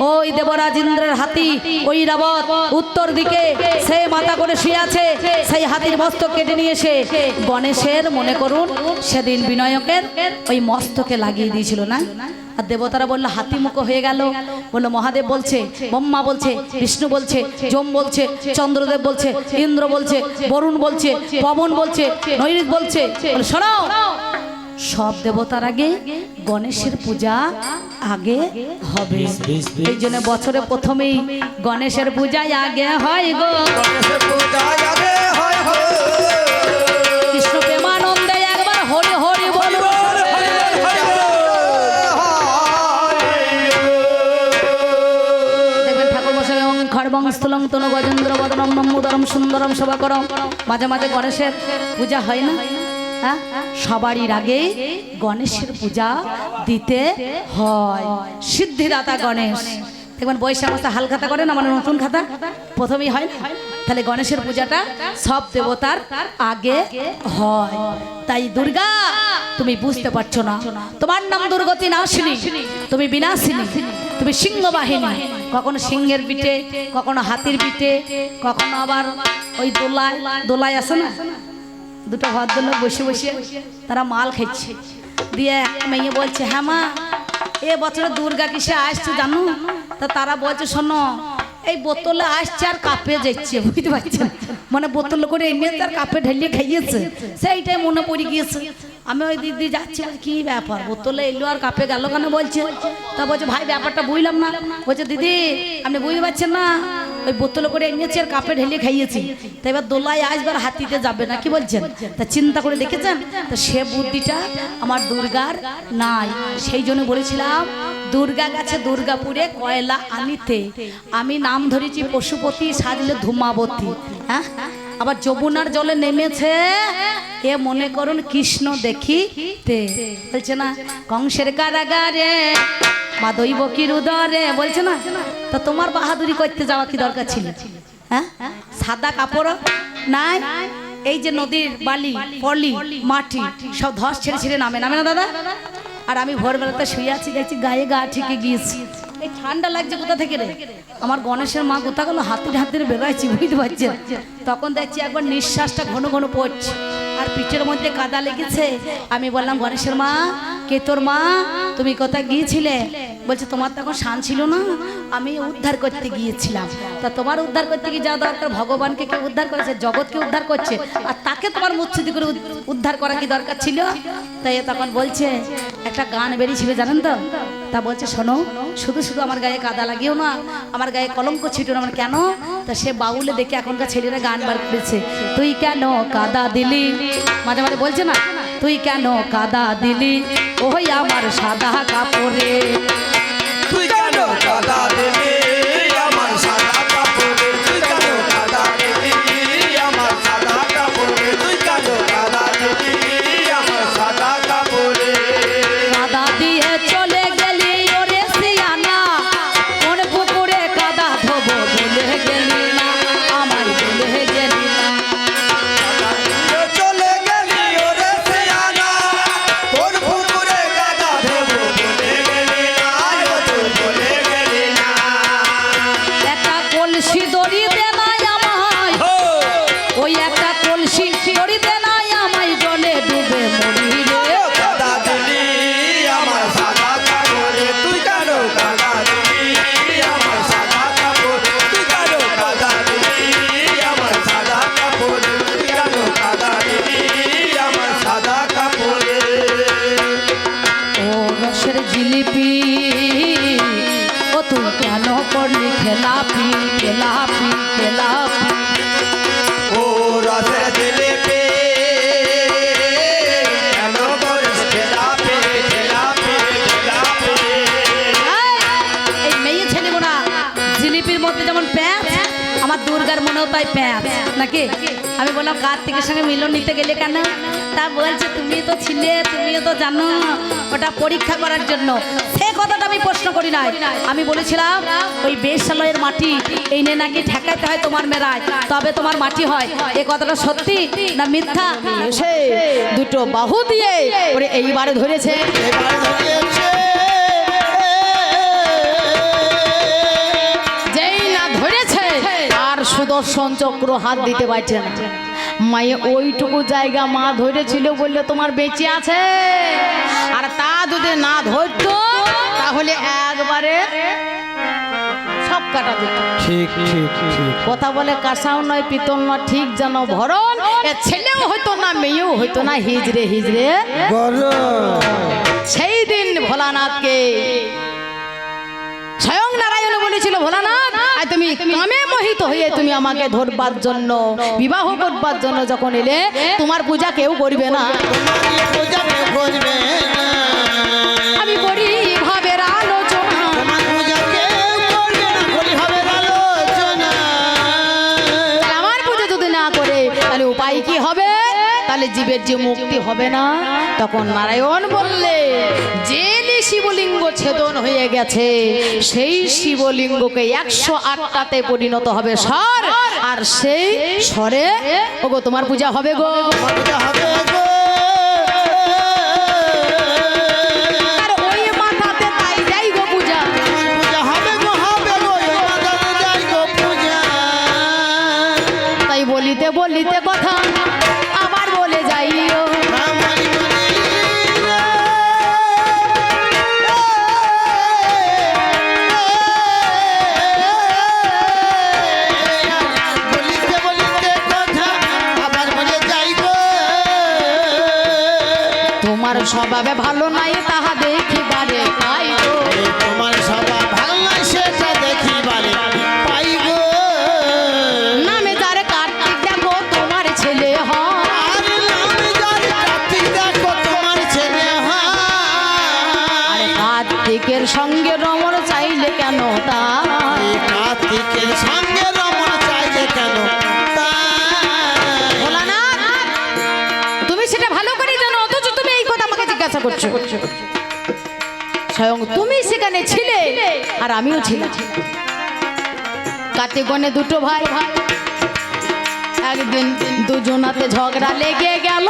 ওই দেবরাজ ইন্দ্রের হাতি ঐরাবত উত্তর দিকে সে মাথা করে শুয়ে আছে, সেই হাতির মস্তক কেটে নিয়ে এসে গণেশের মনে করুন সেদিন বিনায়কের ওই মস্তকে লাগিয়ে দিয়েছিল না। আর দেবতারা বললো হাতি মুখ হয়ে গেল। বললো মহাদেব বলছে, ব্রহ্মা বলছে, বিষ্ণু বলছে, যম বলছে, চন্দ্রদেব বলছে, ইন্দ্র বলছে, বরুণ বলছে, পবন বলছে, নৈঋত বলছে। বলে শোনো, সব দেবতার আগে গণেশের পূজা আগে হবে। এই জন্য বছরে প্রথমেই গণেশের পূজা আগে হয় গো।
গণেশের পূজা আগে হয় গো।
কৃষ্ণ প্রেমানন্দে একবার হরি হরি বলবো। দেখবেন ঠাকুর বসাবে ওং খড়বং স্থূলং তনু গজেন্দ্র বদনম নম্মুদরম সুন্দরম শোভা করম। মাঝে মাঝে গণেশের পূজা হয় না? হ্যাঁ, সবারই আগে গণেশের পূজা দিতে হয়। সিদ্ধিদাতা গণেশ। দেখবেন বৈশাখ মাসে হাল খাতা করেন, আমার নতুন খাতা প্রথমেই হয় না? তাহলে গণেশের পূজাটা সব দেবতার আগে হয়। তাই দুর্গা তুমি বুঝতে পারছো না, তোমার নাম দুর্গতি নাশিনী, তুমি বিনাশিনী, তুমি সিংহ বাহিনী। কখনো সিংহের পিঠে, কখনো হাতির পিঠে, কখনো আবার ওই দোলায় আছে না, দুটো ভদ্রলোক বসে বসে তারা মাল খাচ্ছে। দিয়ে একটা মেয়ে বলছে, হ্যাঁ মা এ বছরে দুর্গা কিসে আসছে জানো? তা তারা বলছে শোনো, এই বোতলে আসছে আর কাপে যাচ্ছে, বুঝতে পারছেন? মানে বোতলে করে এনে তার কাপে ঢেলিয়ে খাইয়েছে, সেইটাই মনে পড়ে গিয়েছে। আমি ওই দিদি যাচ্ছি, কি ব্যাপার বোতলে এলো আর কাপে গেল কেন বলছে। তা বলছে ভাই ব্যাপারটা বুঝলাম না। বলছে দিদি আপনি বুঝতে পারছেন না, ওই বোতলে করে এনেছি আর কাপে ঢেলিয়ে খাইয়েছি, তা এবার দোলায় আসবার হাতিতে যাবে না, কি বলছেন? তা চিন্তা করে দেখেছেন তো সে বুদ্ধিটা আমার দুর্গার নাই। সেই জন্য বলেছিলাম দুর্গা গেছে দুর্গাপুরে কয়লা আনিতে, আমি নাম ধরেছি পশুপতি, সাজলে ধূমাবতী। হ্যাঁ, আবার যমুনার জলে নেমেছে এ মনে করুন কৃষ্ণ দেখিতে। বলছে না কংসের কারাগারে মা দৈব কি উদরে, বলছে না? তা তোমার বাহাদুরি করতে যাওয়া কি দরকার ছিল? হ্যাঁ, সাদা কাপড় নাই, এই যে নদীর বালি পলি মাটি সব ধস ছেড়ে ছেড়ে নামে না দাদা? আর আমি ভোরবেলাতে শুয়ে আছি, দেখছি গায়ে গা ঠিকে গিয়েছি, এই ঠান্ডা লাগছে কোথা থেকে রে? আমার গণেশের মা কোথা গেলো, হাতির হাতির বেরোয়ছি, বুঝতে পারছেন? তখন দেখছি একবার নিঃশ্বাসটা ঘন ঘন পড়ছে আর পিঠের মধ্যে কাদা লেগেছে। আমি বললাম গণেশের মা, কে তোর মা, তুমি কোথায় গিয়েছিলে? বলছে তোমার তখন শান ছিল না, আমি উদ্ধার করতে গিয়েছিলাম। তা তোমার উদ্ধার করতে গিয়ে যা দরকার, ভগবানকে কে উদ্ধার করেছে? জগৎকে উদ্ধার করছে, আর তাকে তোমার মুচ্ছিদি করে উদ্ধার করা কি দরকার ছিল? তাই তখন বলছে একটা গান বেরিয়েছিল জানেন তো? তা বলছে শোনো, শুধু শুধু আমার গায়ে কাদা লাগিও না, আমার গায়ে কলঙ্ক ছিটো না। আমার কেন? তা সে বাউলে দেখে এখনকার ছেলেরা গান বার করেছে, তুই কেন কাদা দিলি, মাঝে মাঝে বলছে না, তুই কেন কাদা দিলি ওই আমার সাদা কাপড়ে,
তুই কেন কাদা দিলি আমার সাদা কাপড়ে, তুই কেন কাদা দিলি আমার সাদা কাপড়ে, তুই কেন কাদা দিলি আমার সাদা কাপড়ে।
কাদা দিয়ে চলে গেলি ওরে সিয়ানা, কোন পুকুরে কাদা ধোবো বলে গেলি না, আমার বলে গেলি না।
চলে গেলি ওরে সিয়ানা, তোর পুকুরে কাদা দেবো বলে গেলি না, তোর বলে গেলি না।
একটা কলসি দড়ি দে নাই আমায়, ওই একটা কলসি দড়ি দে নাই আমায়, জলে ডুবে মরি রে।
কাদা দিলি আমার সাদা কাপড়ে, তুই কেন কাদা দিলি আমার সাদা কাপড়ে, তুই কেন কাদা দিলি আমার সাদা কাপড়ে, তুই কেন কাদা দিলি আমার সাদা কাপড়ে।
ও রসের জিলিপি, ও তুই কেন করলি খেলাপি খেলাপি খেলাপি।
ও রসের জিলিপি কেন করিস খেলাপি খেলাপি খেলাপি।
এই মেয়ে ছেলে গোনা জিলিপির মধ্যে যেমন প্যাঁচ, আমার দুর্গার মনেও তাই প্যাঁচ নাকি? আমি বললাম কার্তিকের সঙ্গে মিলন নিতে গেলে কেন? তা বলছে তুমি তো ছিলে, তুমিও তো জানো, ওটা পরীক্ষা করার জন্য। সে কথাটা আমি প্রশ্ন করি নাই। আমি বলেছিলাম ওই বেশালয়ের মাটি এই নে নাকি ঠেকাইতে হয় তোমার মেরায়, তবে তোমার মাটি হয়। এ কথাটা সত্যি না মিথ্যা?
এসে দুটো বাহু দিয়ে ওরে এইবারে ধরেছে।
এবার ধরিয়েছে
যেই না ধরেছে আর সুদর্শন চক্র হাত দিতে পারছে না। মায়ে ওইটুকু জায়গা মা ধরেছিল বললে তোমার বেঁচে আছে, আর তা যদি না ধরতো তাহলে একবারে সব কাটা দিত।
ঠিক ঠিক ঠিক
কথা বলে কাঁসাও নয় পিতল নয়, ঠিক যেন ভরণ। এ ছেলেও হইতো না, মেয়েও হইতো না, হিজড়ে হিজড়ে। সেই দিন ভোলানাথকে স্বয়ং নারায়ণ বলেছিল, ভোলানাথ আজ তুমি কামে মোহিত হয়ে তুমি আমাকে ধরবার জন্য, বিবাহ করবার জন্য যখন এলে, তোমার পূজা কেউ করবে না।
তোমার পূজা কেউ করবে না,
আমি করি ভাবের আলোচনা,
তোমার পূজা কেউ করবে না, বলি হবে আলোচনা।
আমার পুজো যদি না করে তাহলে উপায় কি হবে? তাহলে জীবের যে মুক্তি হবে না। তখন নারায়ণ বললে, যে শিবলিঙ্গ ছেদন হয়ে গেছে সেই শিবলিঙ্গকে 108টাতে পরিণত হবে স্বর, আর সেই স্বরে ওগো তোমার পূজা হবে গো।
তোমার পূজা হবে গো।
আর ওই মাথাতে তাই যাই গো পূজা।
তোমার পূজা হবে গো, হবে গো, ওই মাথাতে যাই গো পূজা।
তাই বলিতে বলিতে কথা আবার বলে যাইও।
রামারি মারি রে। বলিতে বলিতে কথা আবার বলে যাই গো।
তোমার স্বভাবে ভালো নাই তাহা দেখিবারে পাই গো।
এই তোমার স্বভাব ভালো নয় সেটা দেখিবারে পাই গো।
নামে যার কার্তিক দেখো তোমার ছেলে হয়।
আর নামে যার কার্তিক দেখো তোমার ছেলে হয়।
আরে কার্তিকের সঙ্গে রমণ চাইলে কেন তা?
এই কার্তিকের সঙ্গে রমণ চাইলে কেন তাই?
ভোলানাথ, তুমি সেটা ভালো করে জানো, অথচ তুমি এই কথা আমাকে জিজ্ঞাসা করছো। স্বয়ং তুমি সেখানে ছিলে আর আমিও ছিলাম। কার্তিক গণে দুটো ভাই, একদিন দুজনাতে ঝগড়া লেগে গেল।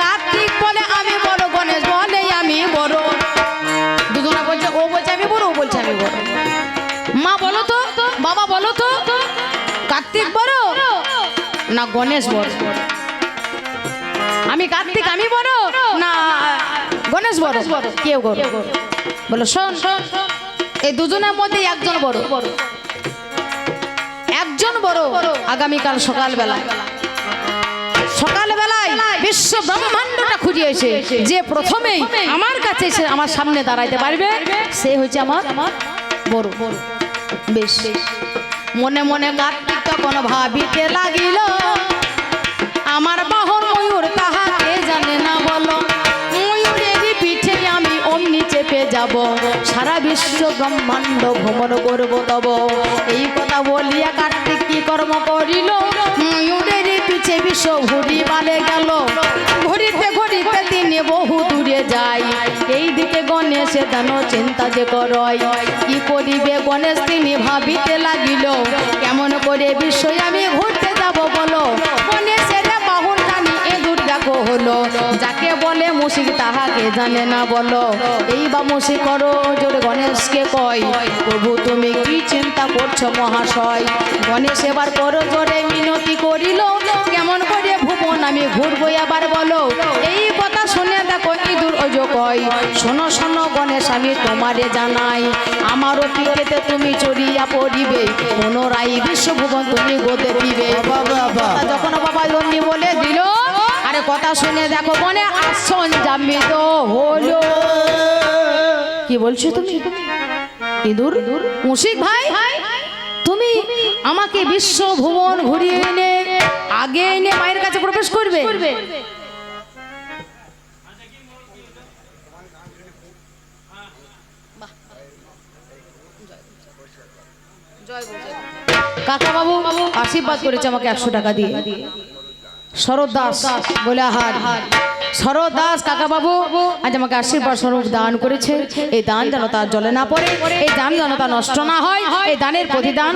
কার্তিক বলে আমি বড়, গণেশ বলে আমি বড়। দুজনা বলছে, ও বলছে আমি বড়, ও বলছে আমি বড়। মা বলো তো, বাবা বলো তো, কার্তিক বড় না গণেশ বড়? আমি কার্তিক আমি বড় না গণেশ বড়? কেউ বড়? বলো শোন, এই দুজনের মধ্যে একজন বড়, একজন বড়। আগামীকাল সকালবেলায় বিশ্ব ব্রহ্মাণ্ডটা খুঁজে এসে যে প্রথমেই আমার কাছে এসে আমার সামনে দাঁড়াইতে পারবে সে হচ্ছে আমার বড়। বেশ, মনে মনে কার্তিক তখন ভাবিতে লাগিল, আমার বাহন ময়ূর তাহাকে জানে না বলো, ময়ূরেরই পিঠে আমি অমনি চেপে যাব, সারা বিশ্ব ব্রহ্মাণ্ড ভ্রমণ করব তব। এই কথা বলিয়া কার্তিক কি কর্ম করিল, ময়ূরেরই পিছে বিশ্ব ঘুরি বালে গেল। ঘুরিতে ঘুরিতে তিনি বহু দূরে যায়, এই দিকে গণেশে দান চিন্তা যে করয়, কি করিবে গণেশ তিনি ভাবিতে লাগিল, কেমন করে বিষয় আমি ঘুরতে যাব বলো। গণেশের বাহুর টানি এদুর দেখো হলো, যাকে বলে মুশিক তাহাকে জানে না বলো। এই বা মুশিক করো জোরে গণেশকে কয়, প্রভু তুমি কি চিন্তা করছো মহাশয়। গণেশ এবার করো জোরে মিনতি করিল, কেমন করে ভুবন আমি ঘুরবো আবার বলো। এই কথা শুনে দেখো ইঁদুর ওজো কয়, শোনো শোনো গণেশ আমি তোমারে জানাই, আমারও পিঠেতে তুমি চড়িয়া পড়িবে, পুনরায় বিশ্বভুবন তুমি গোদে দিবে। যখন বাবা জন্মি বলে দিল, আরে কথা শুনে দেখো বনে আসন জামিত হলো। কি বলছো তুমি ইঁদুর? মুশিক ভাই তুমি আমাকে বিশ্ব ভুবন ঘুরিয়ে এনে আগে এনে মায়ের কাছে প্রবেশ করবে? কাকা বাবু আশীর্বাদ করেছে আমাকে 100 টাকা দিয়ে। শরৎ দাস বলে আহার শরৎ দাস কাকা বাবু আজ আমাকে আশীর্বাদ স্বরূপ দান করেছে। এই দান যেন তার জলে না পড়ে, এই দান যেন তার নষ্ট না হয়, এই দানের প্রতিদান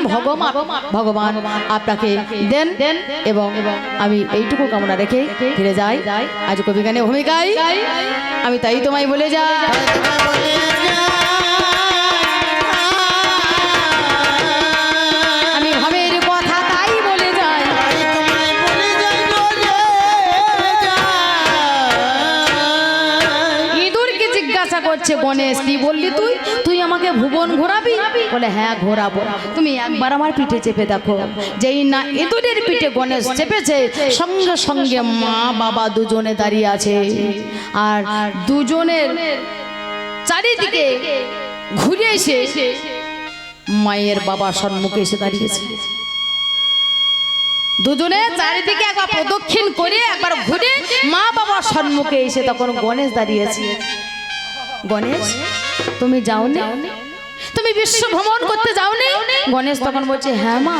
ভগবান আপনাকে দেন এবং আমি এইটুকু কামনা রেখে ফিরে যাই আজ কবি গানে ভূমিকায়। আমি তাই তোমায় বলে যাই, আমি ভাবের কথা তাই বলে যাই। ইঁদুরকে জিজ্ঞাসা করছে গণেশ কি বললি তুই, তুই আমাকে ভুবন ঘোরাবি? বলে হ্যাঁ ঘোরাবো, তুমি একবার আমার পিঠে চেপে দেখো। যেই না ইঁদুরের পিঠে গণেশ চেপেছে সঙ্গে সঙ্গে মা বাবা দুজনে দাঁড়িয়ে আছে, আর দুজনের চারিদিকে ঘুরে এসে মায়ের বাবা সম্মুখে এসে দাঁড়িয়েছে। দুজনে চারিদিকে একবার প্রদক্ষিণ করে একবার ঘুরে মা বাবার সম্মুখে এসে তখন গণেশ দাঁড়িয়েছে। গণেশ তুমি যাওনি, তুমি বিশ্ব ভ্রমণ করতে যাওনি? গণেশ তখন বলছে হ্যাঁ মা,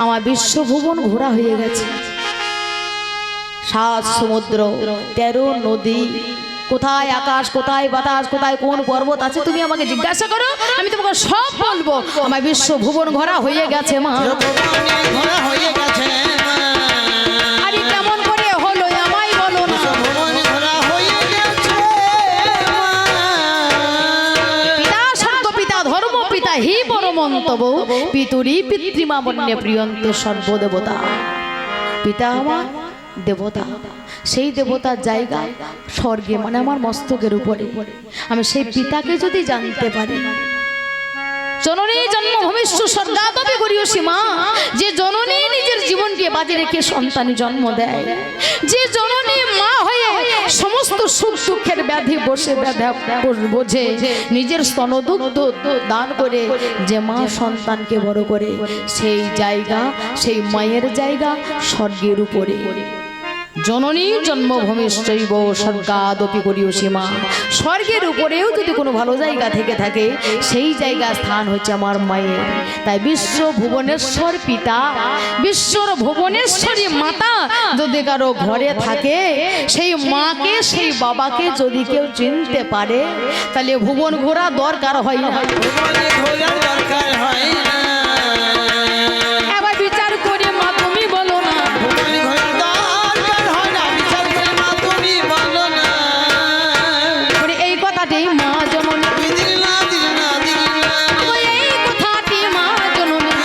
আমার বিশ্ব ভ্রমণ ঘোরা হয়ে গেছে। 7 সমুদ্র 13 নদী, কোথায় আকাশ, কোথায় বাতাস, কোথায় কোন পর্বত আছে তুমি আমাকে জিজ্ঞাসা করো, আমি তোমাকে সব বলবো। আমার বিশ্ব ভুবন ঘোরা হয়ে গেছে মা। আরে কেমন করে হলো আমায় বলো না। পিতা স্বর্গ পিতা ধর্ম পিতা হি পরমন্তব পিতুরি পিতৃমা বন্যে প্রিয়ন্তে সর্বদেবতা। পিতা আমার দেবতা, সেই দেবতার জায়গা স্বর্গে মানে আমার মস্তকের উপরে। আমি সেই পিতাকে যদি জানতে পারি, জননী জন্ম ভবিষ্য স্বর্গাদপি করিয়সী মা, যে জননী নিজের জীবনকে বাজি রেখে সন্তানি জন্ম দেয়, যে জননী মা হয়ে সমস্ত সুখ দুঃখের ব্যাধি বসে বোঝে, নিজের স্তনদুগ্ধ দান করে যে মা সন্তানকে বড় করে, সেই জায়গা সেই মায়ের জায়গা স্বর্গের উপরে। জননী জন্মভূমিশ্চৈব স্বর্গাদপি করিয়সী মা, স্বর্গের উপরেও যদি কোনো ভালো জায়গা থেকে থাকে সেই জায়গা স্থান হচ্ছে আমার মায়ের। তাই বিশ্ব ভুবনেশ্বর পিতা, বিশ্বর ভুবনেশ্বরী মাতা যদি কারো ঘরে থাকে, সেই মাকে সেই বাবাকে যদি কেউ চিনতে পারে তাহলে ভুবন ঘোরা দরকার হয় না। এবার বিচার করে মা তুমি বলো না। এই কথাটি মা জননী, এই কথাটি মা জননী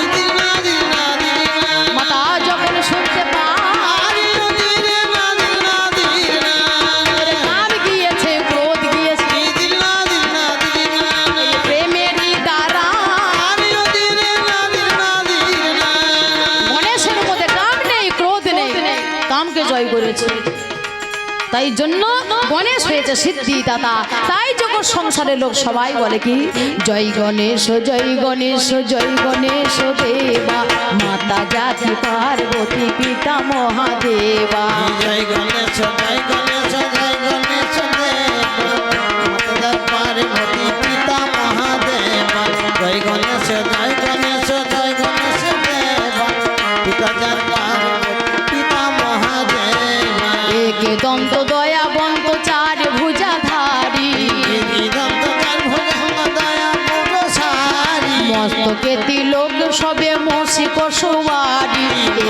মাতা যখন শুনতে পায়, কার গিয়েছে ক্রোধ গিয়েছে প্রেমেরই দ্বারা। গণেশের মধ্যে কাম নেই ক্রোধ নেই, কামকে জয় করেছে। তাই জন্য গণেশ হয়েছে সিদ্ধিদাতা। তাই যখন সংসারের লোক সবাই বলে কি জয় গণেশ জয় গণেশ জয় গণেশ দেবা, মাতা জাতি পার্বতী পিতা মহাদেবা।
জয় গণেশ জয় গণেশ জয় গণেশ দেবা, পার্বতী পিতা মহাদেবা। জয় গণেশ জয় গণেশ জয় গণেশ দেবা, পিতা পার্বতী পিতা মহাদেবা।
এক দন্ত দয়াবন্ত চার ভুজাধারী, মস্তকে তিলক সবে মসিক সওয়ারি।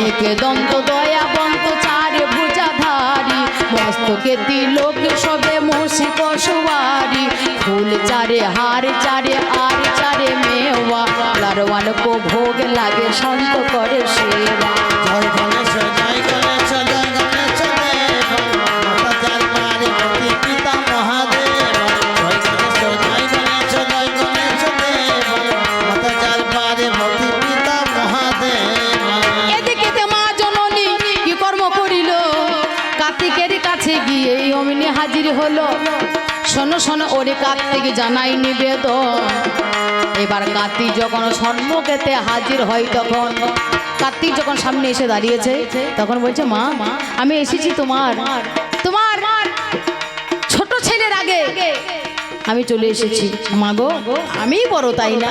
এক দন্ত দয়াবন্ত চার ভুজাধারী, মস্তকে তিলক সবে মসিক সওয়ারি। ফুল চারে হার চারে আর চারে মেওয়া, লারওয়ান কো ভোগ লাগে শান্ত করে সেবা।
জয় গণেশ জয় গণেশ জয় গণেশ দেবা, মাতা পার্বতী পিতা মহাদেবা। জয় গণেশ জয় গণেশ জয় গণেশ দেবা, মাতা পার্বতী পিতা মহাদেবা।
এদিকে মা জননী কি কর্ম করিল, কার্তিকের কাছে গিয়ে অমনি হাজির হলো। শোনো শোনো ওরে কার্তিক জানাই নিবেদন। এবার কার্তিক যখন সম্মুখেতে হাজির হয়, তখন কার্তিক যখন সামনে এসে দাঁড়িয়েছে তখন বলছে মা আমি এসেছি তোমার তোমার ছোট ছেলের আগে আমি চলে এসেছি। মা গো আমি বড় তাই না?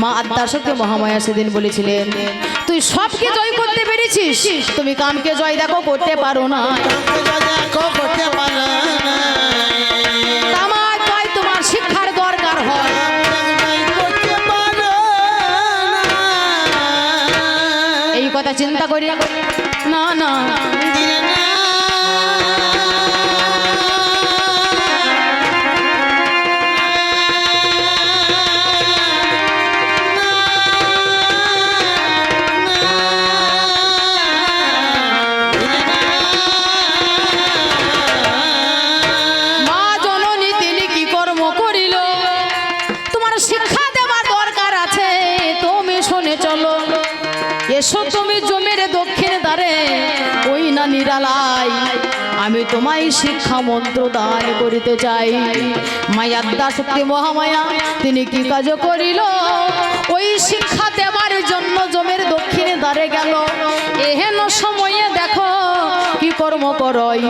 মা আদ্যাশক্তি মহামায়া সেদিন বলেছিলেন তুই সবকে জয় করতে পেরেছিস, তুমি কামকে জয় দেখো করতে পারো না।
করতে পারে না,
আমার জয় তোমার শিক্ষার দরকার হয়।
করতে পারে না,
এই কথা চিন্তা করি না না
দিলে না।
মা জননী তিনি কি কর্ম করিল, তোমার শিক্ষা দেওয়ার দরকার আছে। তুমি শুনে চলো, এসো তুমি জমির দক্ষিণ দ্বারে, ওই না নিরালাই আমি তোমায় শিক্ষা মন্ত্র দান করিতে চাই। মায়াদ্দা শক্তি মহামায়া তিনি কি কাজ করিল, ওই শিক্ষা দেওয়ার জন্য জমির দক্ষিণে দ্বারে গেল। এহেন সময়ে দেখো কি কর্ম করই,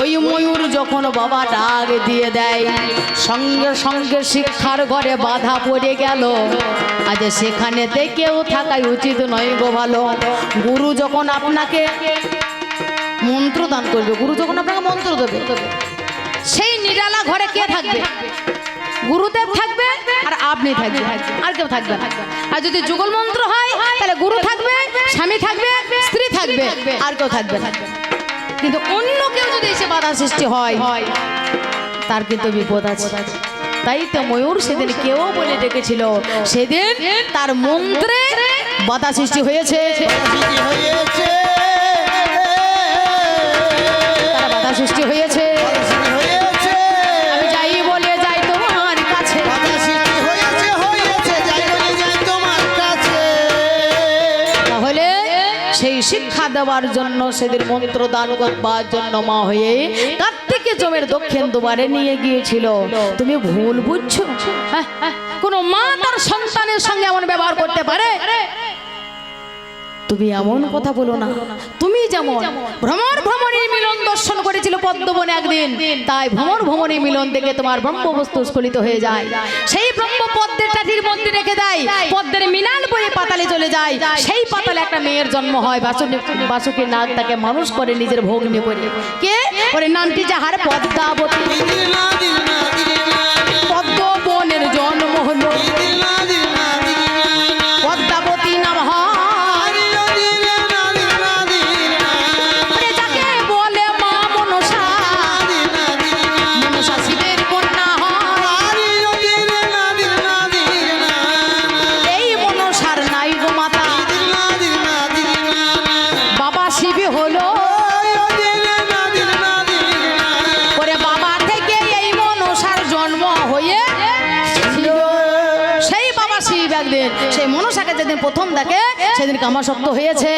ওই ময়ূর যখন বাবা ডাক দিয়ে দেয়, সঙ্গে সঙ্গে শিক্ষার ঘরে বাধা পড়ে গেল। আজ সেখানেতে কেউ থাকাই উচিত নয় গো ভালো। গুরু যখন আপনাকে মন্ত্র দান করবে, গুরু যখন আপনাকে মন্ত্র দেবে, সেই নিরালা ঘরে কে থাকবে? গুরুদেব থাকবে আর আপনি থাকবেন, আর কেউ থাকবে না। আর যদি যুগল মন্ত্র হয় তাহলে গুরু থাকবে, স্বামী থাকবে, স্ত্রী থাকবে, আর কেউ থাকবে না। কিন্তু অন্য কেউ যদি এসে বাধা সৃষ্টি হয়, তার কিন্তু বিপদ আছে। তাই তো ময়ূর সেদিন কেউ বলে ডেকেছিল, সেদিন তার মন্ত্রে বাধা সৃষ্টি হয়েছে,
হয়েছে,
তার বাধা সৃষ্টি হয়েছে।
হয়েছে,
আমি যাই বলে যাই তোমার কাছে,
হয়েছে, হয়েছে, যাই বলে যাই তোমার কাছে।
তাহলে সেই শিক্ষা দেওয়ার জন্য সেদিন মন্ত্র দান করবার জন্য মা হয়ে কার্তিকে জমের দক্ষিণ দুয়ারে নিয়ে গিয়েছিল। তুমি ভুল বুঝছো? হ্যাঁ, কোনো মা তার সন্তানের সঙ্গে এমন ব্যবহার করতে পারে? তুমি এমন কথা বলো না। তুমি যেমন ভ্রমণের মিলন দর্শন করেছিল পদ্মবনে একদিন, তাই ভ্রমণের মিলন দেখে তোমার ব্রহ্মবস্তু স্খলিত হয়ে যায়। সেই ব্রহ্ম পদ্মের টাটির মধ্যে রেখে দেয়, পদ্মের মিনাল বয়ে পাতালে চলে যায়। সেই পাতালে একটা মেয়ের জন্ম হয়, বাসুকী নাগ তাকে মানুষ করে নিজের ভগ্নি করে। কে ওর নামটি যাহার পদ্মাবতী, পদ্মবনের জন্ম হলো, পদ্মাবতী নাম হয়। সেই মনসাকে যেদিন প্রথম দেখে সেদিন কামাসক্ত হয়েছে।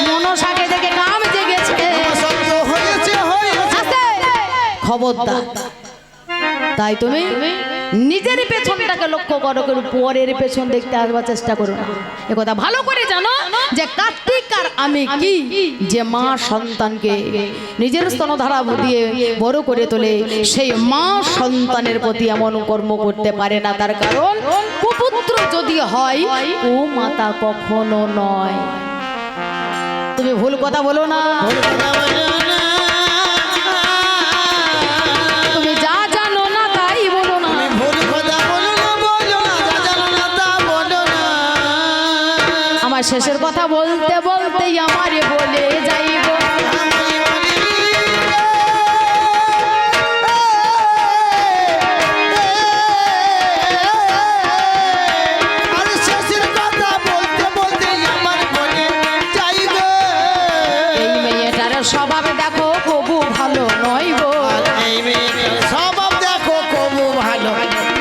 মনসাকে দেখে কাম জেগেছে। খবরদার, তাই তুমি নিজের পেছনটাকে লক্ষ্য করো, পরের পেছন দেখতে আসবার চেষ্টা করো না। এ কথা ভালো করে জানো যে কার্তিক আর আমি কি, যে মা সন্তানকে নিজের স্তনধারা দিয়ে বড় করে তোলে, সেই মা সন্তানের প্রতি এমন কর্ম করতে পারে না। তার কারণ কুপুত্র যদি হয়, ও মাতা কখনো নয়। তুমি ভুল কথা বলো না। তুমি যা জানো না তাই বলো না। আমার শেষের কথা বলতে বলতে আমার বলে যাইব, এই মেয়েটার স্বভাব দেখো কবু ভালো নয় গো,
স্বভাব দেখো কবু ভালো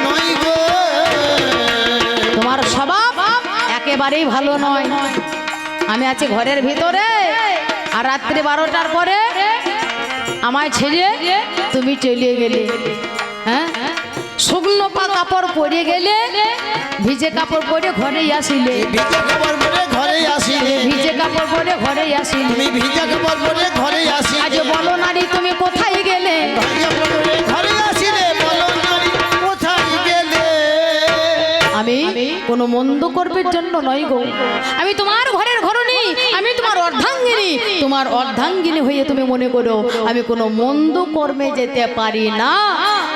নয় গো,
তোমার স্বভাব একেবারেই ভালো নয়। আমি আছি ঘরের ভিতরে, আর রাত্রি 12টার পরে আমায় ছেড়ে তুমি চলে গেলে। হ্যাঁ, শুকনো পা কাপড় পরে গেলে, ভিজে কাপড় পরে ঘরেই আসিলে,
ভিজা কাপড় পরে ঘরে আসিলে,
ভিজে কাপড় পরে ঘরেই আসিলে।
তুমি ভিজা কাপড় পরে ঘরে আসিলে,
আজ বলো নারী তুমি কোথায় গেলে?
ভিজা কাপড় পরে ঘরে আসিলে, বলো নারী কোথায় গেলে?
কোনো মন্দ কর্মের জন্য নয় গো। আমি তোমার ঘরের ঘরণী, আমি তোমার অর্ধাঙ্গিনী। তোমার অর্ধাঙ্গিনী হয়ে তুমি মনে করো আমি কোনো মন্দ কর্মে যেতে পারি না।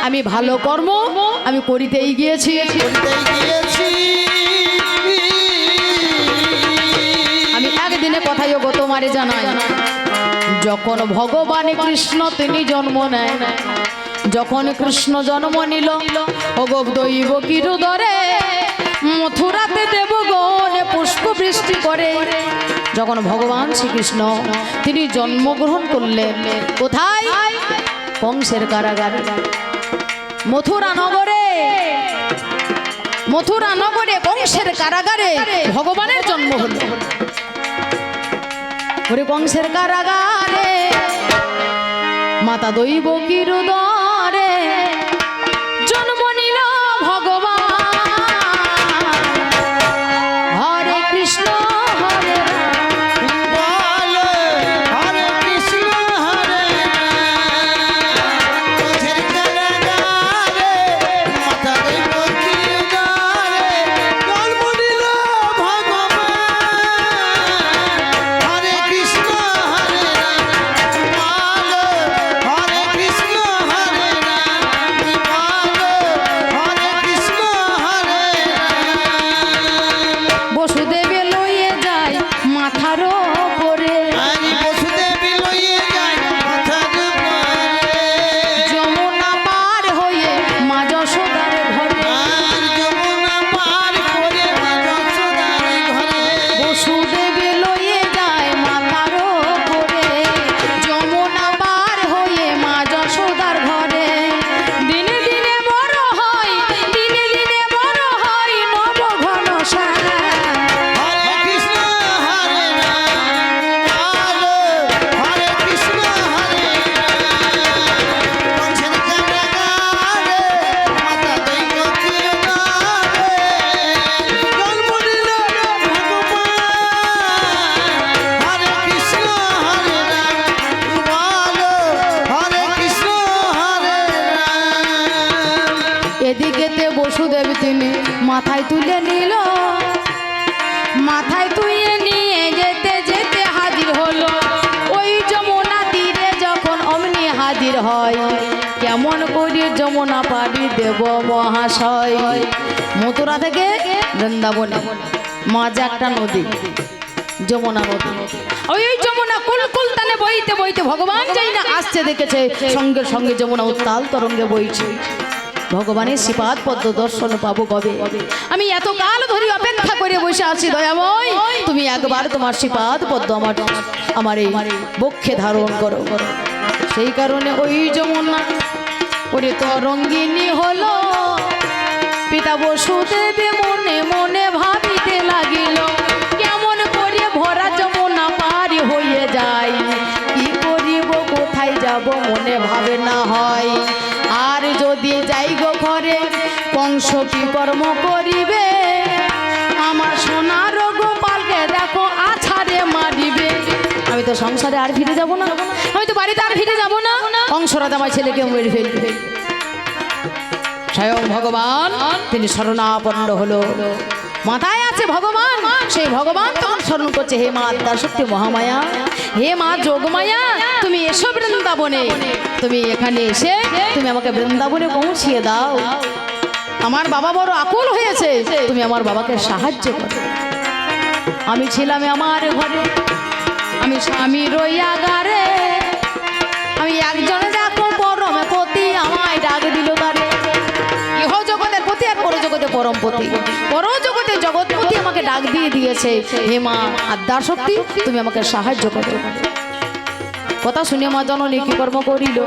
আমি ভালো কর্ম আমি করিতেই গিয়েছি। আমি একদিনে কথাই গো তোমারে জানাই, যখন ভগবান কৃষ্ণ তিনি জন্ম নেয়, যখন কৃষ্ণ জন্ম নিল ওগো দৈব কিরুদরে মথুরাতে দেবগণ পুষ্প বৃষ্টি করে। যখন ভগবান শ্রীকৃষ্ণ তিনি জন্মগ্রহণ করলেন কোথায়? কংসের কারাগারে, মথুরা নগরে। মথুরা নগরে কংসের কারাগারে ভগবানের জন্ম হলো। ওরে কংসের কারাগারে মাতা দৈব কিরুদরে জন্ম নিল ভগবান। হরে কৃষ্ণ হরে এদিকেতে বসুদেব তিনি মাথায় তুলে নিল, মাথায় তুলে নিয়ে যেতে যেতে হাজির হলো ওই যমুনা তীরে। যখন অমনি হাজির হয় কেমন করে যমুনা পাড়ি দেব মহাশয়? মথুরা থেকে বৃন্দাবনে মাঝে একটা নদী, যমুনা নদী। ওই যমুনা কুলকুল তানে বইতে বইতে ভগবান যাই না আসছে দেখেছে, সঙ্গে সঙ্গে যমুনা উত্তাল তরঙ্গে বইছে। ভগবানের শ্রীপাদ পদ্ম দর্শন পাবো কবে? আমি এত কাল ধরে অপেক্ষা করে বসে আছি দয়াময়, তুমি একবার তোমার শ্রীপাদ পদ্ম আমার এই বক্ষে ধারণ করো। সেই কারণে ওই যমুনা ওরে তরঙ্গিনী হলো। পিতা বসুদেব মনে মনে ভাবিতে লাগিল, কেমন করে ভরা যমুনা পারি হয়ে যায়, কি করিব কোথায় যাব মনে ভাবে না হয়। আর যদি যাই গো ঘরে কংস কি কর্ম করিবে, আমার সোনার গোপালকে দেখো আছাড়ে মারিবে। আমি তো সংসারে আর ফিরে যাব না, আমি তো বাড়িতে আর ফিরে যাব না, কংসরাজ আমার ছেলেকে মেরে ফেলবে। স্বয়ং ভগবান তিনি শরণাপন্ন হলো, মাথায় আছে ভগবান। সেই ভগবান তখন স্মরণ করছে, হে মা আদ্যা শক্তি মহামায়া, হে মা যোগমায়া, তুমি এসো বৃন্দাবনে, তুমি এখানে এসে তুমি আমাকে বৃন্দাবনে পৌঁছিয়ে দাও। আমার বাবা বড় আকুল হয়েছে, তুমি আমার বাবাকে সাহায্য করো। আমি ছিলাম আমার ঘরে, আমি স্বামী রইয়াগারে, আমি একজনে দেখো পরমে পতি আমায় ডাক দিল তারে। ইহ জগতের পতি আর পর জগতে পরম পতি, পর জগতে জগৎপতি আমাকে ডাক দিয়ে দিয়েছে, হে মা আদ্যা শক্তি তুমি আমাকে সাহায্য করো। কথা শুনে মা জননী কি কর্ম করিল,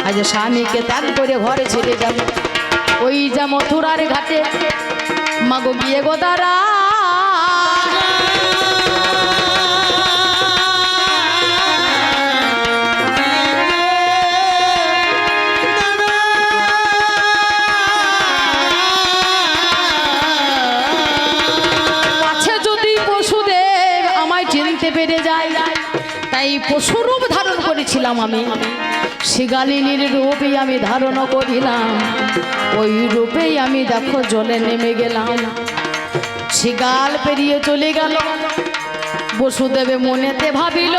আজ স্বামীকে ত্যাগ করে ঘরে ছেড়ে গেল। ওই যা মথুরার ঘাটে মাগো বিয়ে গো দাঁড়া, তাই পশুরূপ ধারণ করেছিলাম আমি, শিগালিনীর রূপে আমি ধারণ করিলাম, ওই রূপেই আমি দেখো জলে নেমে গেলাম। শিগাল পেরিয়ে চলে গেল, বসুদেবে মনেতে ভাবিল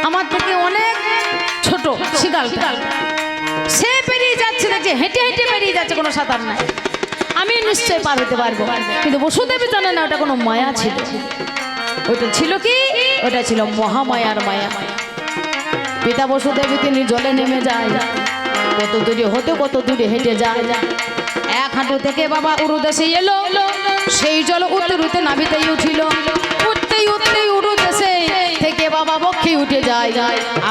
আমার থেকে অনেক ছোট শিগালটা, সে পেরিয়ে যাচ্ছে, দেখছে হেঁটে হেঁটে পেরিয়ে যাচ্ছে, কোনো সাঁতার নাই, আমি নিশ্চয় পার হতে পারবো। কিন্তু বসুদেবী জানে না ওটা কোনো মায়া ছিল। ওটা ছিল কি? ওটা ছিল মহামায়ার মায়া। পিতা বসুদেবী তিনি জলে নেমে যায়, কত দূরে হতে কত দূরে হেঁটে যায়, এক হাঁটু থেকে বাবা উরুদেশে এলো, সেই জল উঠতে উঠতে নাবিতেই উঠিল, উঠতেই উঠতেই উরুদেশে থেকে বাবা বক্ষে উঠে যায়,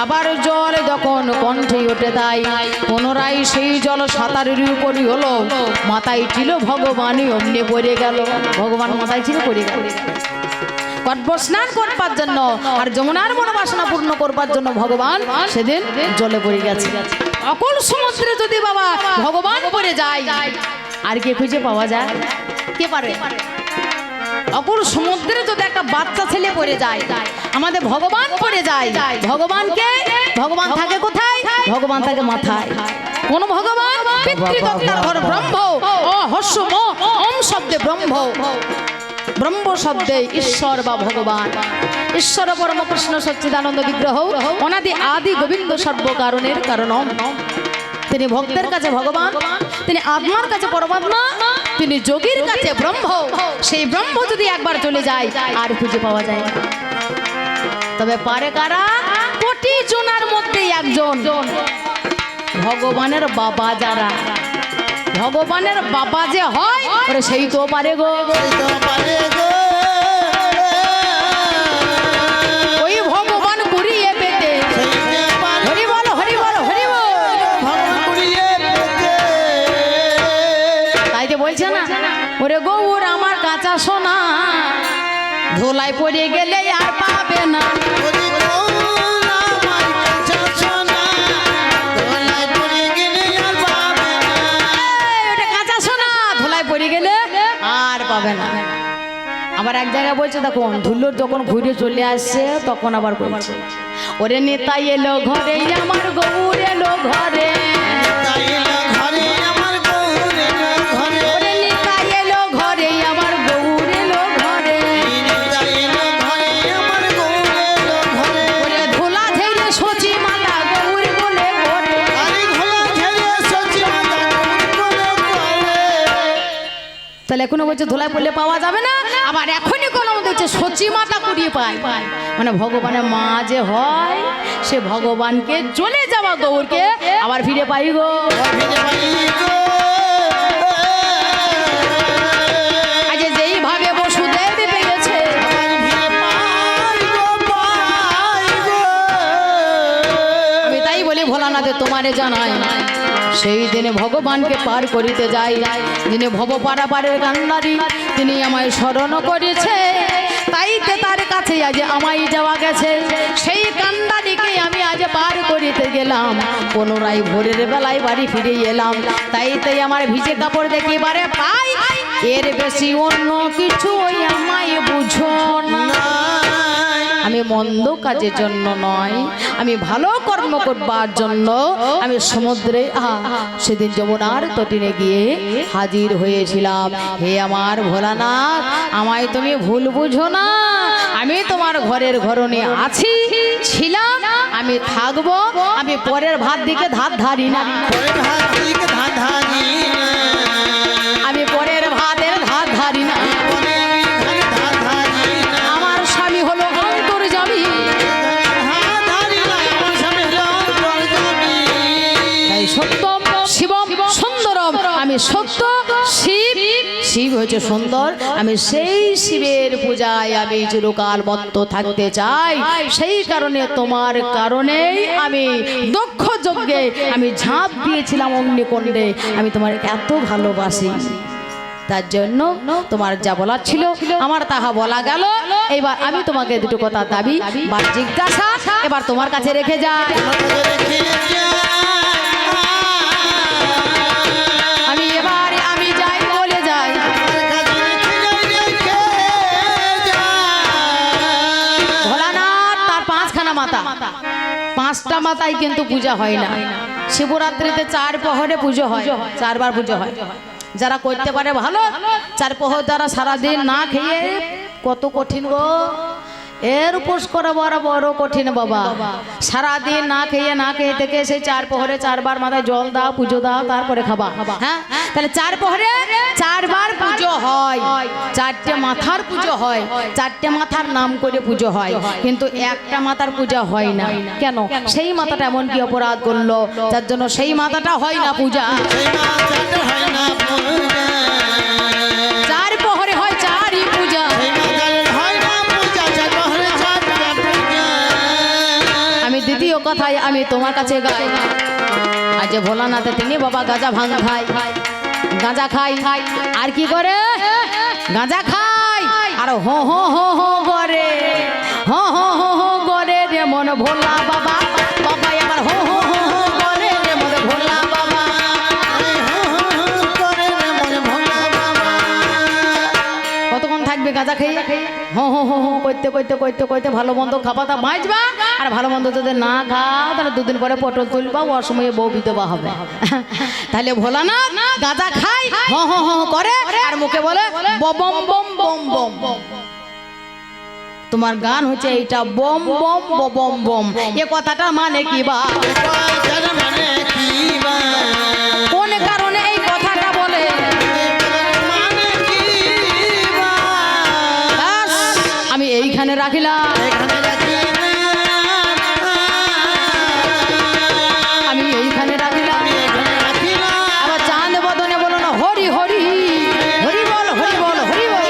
আবার জল যখন কণ্ঠে উঠে দেয়, পুনরায় সেই জল সাঁতারের উপরই হলো, মাথায় ছিল ভগবানই অমনি পড়ে গেল, ভগবান মাথায় ছিল পড়ে গেল। গর্ভ স্নান করবার জন্য আর যমুনার মনোবাসনা পূর্ণ করবার জন্য ভগবান সেদিন জলে পড়ে গেছে। অকুল সমুদ্রে যদি বাবা ভগবান পড়ে যায়, আর কে খুঁজে পাওয়া যায়? কে পারে? অকুল সমুদ্রে যদি একটা বাচ্চা ছেলে পড়ে যায়, আমাদের ভগবান পড়ে যায়, ভগবানকে, ভগবান থাকে কোথায়? ভগবান থাকে মাথায়। কোন ভগবান? পিতৃদত্তার ঘর ব্রহ্ম, অহস্য ওম শব্দে ব্রহ্ম, ব্রহ্ম শব্দে ঈশ্বর বা ভগবান। ঈশ্বর পরম কৃষ্ণ সচ্চিদানন্দ বিগ্রহ, অনাদি আদি গোবিন্দ সর্ব কারণের কারণম। তিনি ভক্তের কাছে ভগবান, তিনি আত্মার কাছে পরমাত্মা, তিনি যোগীর কাছে ব্রহ্ম। সেই ব্রহ্ম যদি একবার চলে যায় আর খুঁজে পাওয়া যায় না। তবে পারে কারা? কোটি জনের মধ্যে একজন, ভগবানের বাবা যারা, ভগবানের বাবা যে হয় ওরে সেই তো পারে গো, ওই ভগবান কুড়িয়ে পেতে, হরি বল হরি বল হরি বল, তাই তো বলছে না, ওরে গৌর আমার কাঁচা সোনা, ধুলায় পড়ে গেলে আর পাবে না। আবার এক জায়গায় বলছে দেখুন, ধুলোর যখন ঘুরে চলে আসছে তখন আবার বলছে, ওরে নেতাই এলো ঘরে আমার গৌর এলো ঘরে, ওরে নেতাই এলো ঘরে আমার গৌর এলো ঘরে, ওরে ধুলা ঝেড়ে সচি মাতা গৌর বলে ঘরে। তাহলে এখনো বলছে ধুলায় পড়লে পাওয়া যাবে না, আবার এখনই কোনো হচ্ছে সচি মাতা কুড়িয়ে পায়, মানে ভগবানের মা যে হয় সে ভগবানকে চলে যাওয়া গৌরকে আবার ফিরে পাই গো। আজ যেইভাবে বসুদেব পেয়েছে, আমি তাই বলি ভোলানাথে তোমারে জানাই, সেই দিনে ভগবানকে পার করিতে যাই, যিনি ভব পারাপারের কান্ডারি, তিনি আমায় স্মরণ করেছে, তাইতে তার কাছে আজ আমায় যাওয়া গেছে, সেই কান্ডারিকে আমি আজ পার করিতে গেলাম, পুনরায় ভোরের বেলায় বাড়ি ফিরে এলাম, তাইতে আমার ভিজে কাপড় দেখিবারে পাই, এর বেশি অন্য কিছু ওই আমায় বুঝো না। আমি মন্দ কাজের জন্য নয়, আমি ভালো কর্ম করবার জন্য আমি সমুদ্রে সেদিন যমুনার তটিনে গিয়ে হাজির হয়েছিলাম। হে আমার ভোলানাথ, আমায় তুমি ভুল বুঝো না, আমি তোমার ঘরের ঘরণে আছি, ছিলাম, আমি থাকবো, আমি পরের ভাত দিকে ধার ধারি না, আমি পরের ভাতের ধার ধারি না, আমার স্বামী হলো অন্তর্যামী, সত্যম শিবম সুন্দরম, আমি সত্য শিব, শিব হচ্ছে সুন্দর, আমি সেই শিবের পূজায় আমি চিরকাল মত্ত থাকতে চাই, সেই কারণে তোমার কারণেই আমি দক্ষ যজ্ঞে আমি ঝাঁপ দিয়েছিলাম অগ্নিকুণ্ডে, আমি তোমার এত ভালোবাসি, তার জন্য তোমার যা বলার ছিল আমার তাহা বলা গেল। এবার আমি তোমাকে দুটো কথা দাবি বা জিজ্ঞাসা এবার তোমার কাছে রেখে যাই। আমি যাই বলে যাই, ভোলানাথ মাথা, 5টা মাথায় কিন্তু পূজা হয় না। শিবরাত্রিতে 4 প্রহরে পুজো হয়, 4 বার পুজো হয়। যারা করতে পারে ভালো, 4 প্রহর যারা সারাদিন না খেয়ে, কত কঠিন গো এর উপোস করা বড় বড় কঠিন বাবা। সারাদিন না খেয়ে থেকে সেই 4 প্রহরে 4 বার মাথায় জল দাও, পুজো দাও, তারপরে খাবা। হ্যাঁ, তাহলে 4 প্রহরে 4 বার পুজো হয়, 4টে মাথার পুজো হয়, 4টে মাথার নাম করে পুজো হয়, কিন্তু একটা মাথার পূজা হয় না। কেন? সেই মাথাটা এমন কি অপরাধ করলো যার জন্য সেই মাথাটা হয় না পূজা। 4 প্রহরে হয় 4ই পূজা। আমি দ্বিতীয় কথায় আমি তোমার কাছে গাই, আজ ভোলানাথে তিনি বাবা গাঁজা ভাঙ খায়, গাঁজা খাই, আর কি করে গাঁজা খাই, আর হো হো হো হো করে, হো হো হো হো করে রে মন ভোলা বাবা, বাবা আবার হো হো হো হো করে রে মন ভোলা বাবা, কতক্ষণ থাকবে গাঁজা খেয়ে? হো হো হো হো করতে করতে করতে করতে ভালো মন্দ খাবাটা বাঁচবা, আর ভালো মন্দ যদি না খাও তাহলে 2 দিন পরে পটল তুলবা, অসময়ে বউ বিধবা হবে। তাহলে ভোলানাথ গাঁজা খাই, হো হো হো করে, আর মুখে বলে বম বম বম বম বম। তোমার গান হচ্ছে এইটা, বম বম বম বম। এ কথাটা মানে কি বা? কোন কারণে এই কথাটা বলে? আমি এইখানে রাখিলাম, আমি এইখানে রাখিলাম। আবার চাঁদ বদনে বলো না হরি হরি, হরি বল হরি বল হরি বল।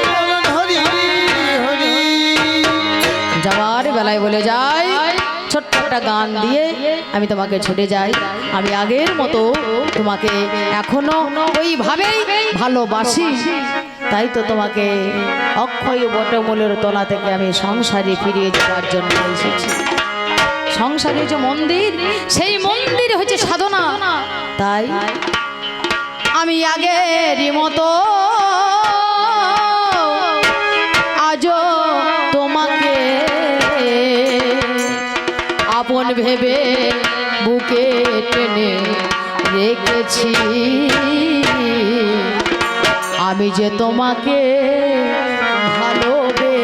যাওয়ার বেলায় বলে যাই, ছোট্ট একটা গান দিয়ে আমি তোমাকে ছুটে যাই। আমি আগের মতো তোমাকে এখনো ওইভাবেই ভালোবাসি, তাই তো তোমাকে অক্ষয় বটমূলের তলা থেকে আমি সংসারে ফিরিয়ে যাওয়ার জন্য এসেছি। সংসারে যে মন্দির, সেই মন্দির হচ্ছে সাধনা। তাই আমি আগেরই মতো আজও তোমাকে আপন ভেবে বুকে টেনে রেখেছি। আমি যে তোমাকে ভালোবেসেছি।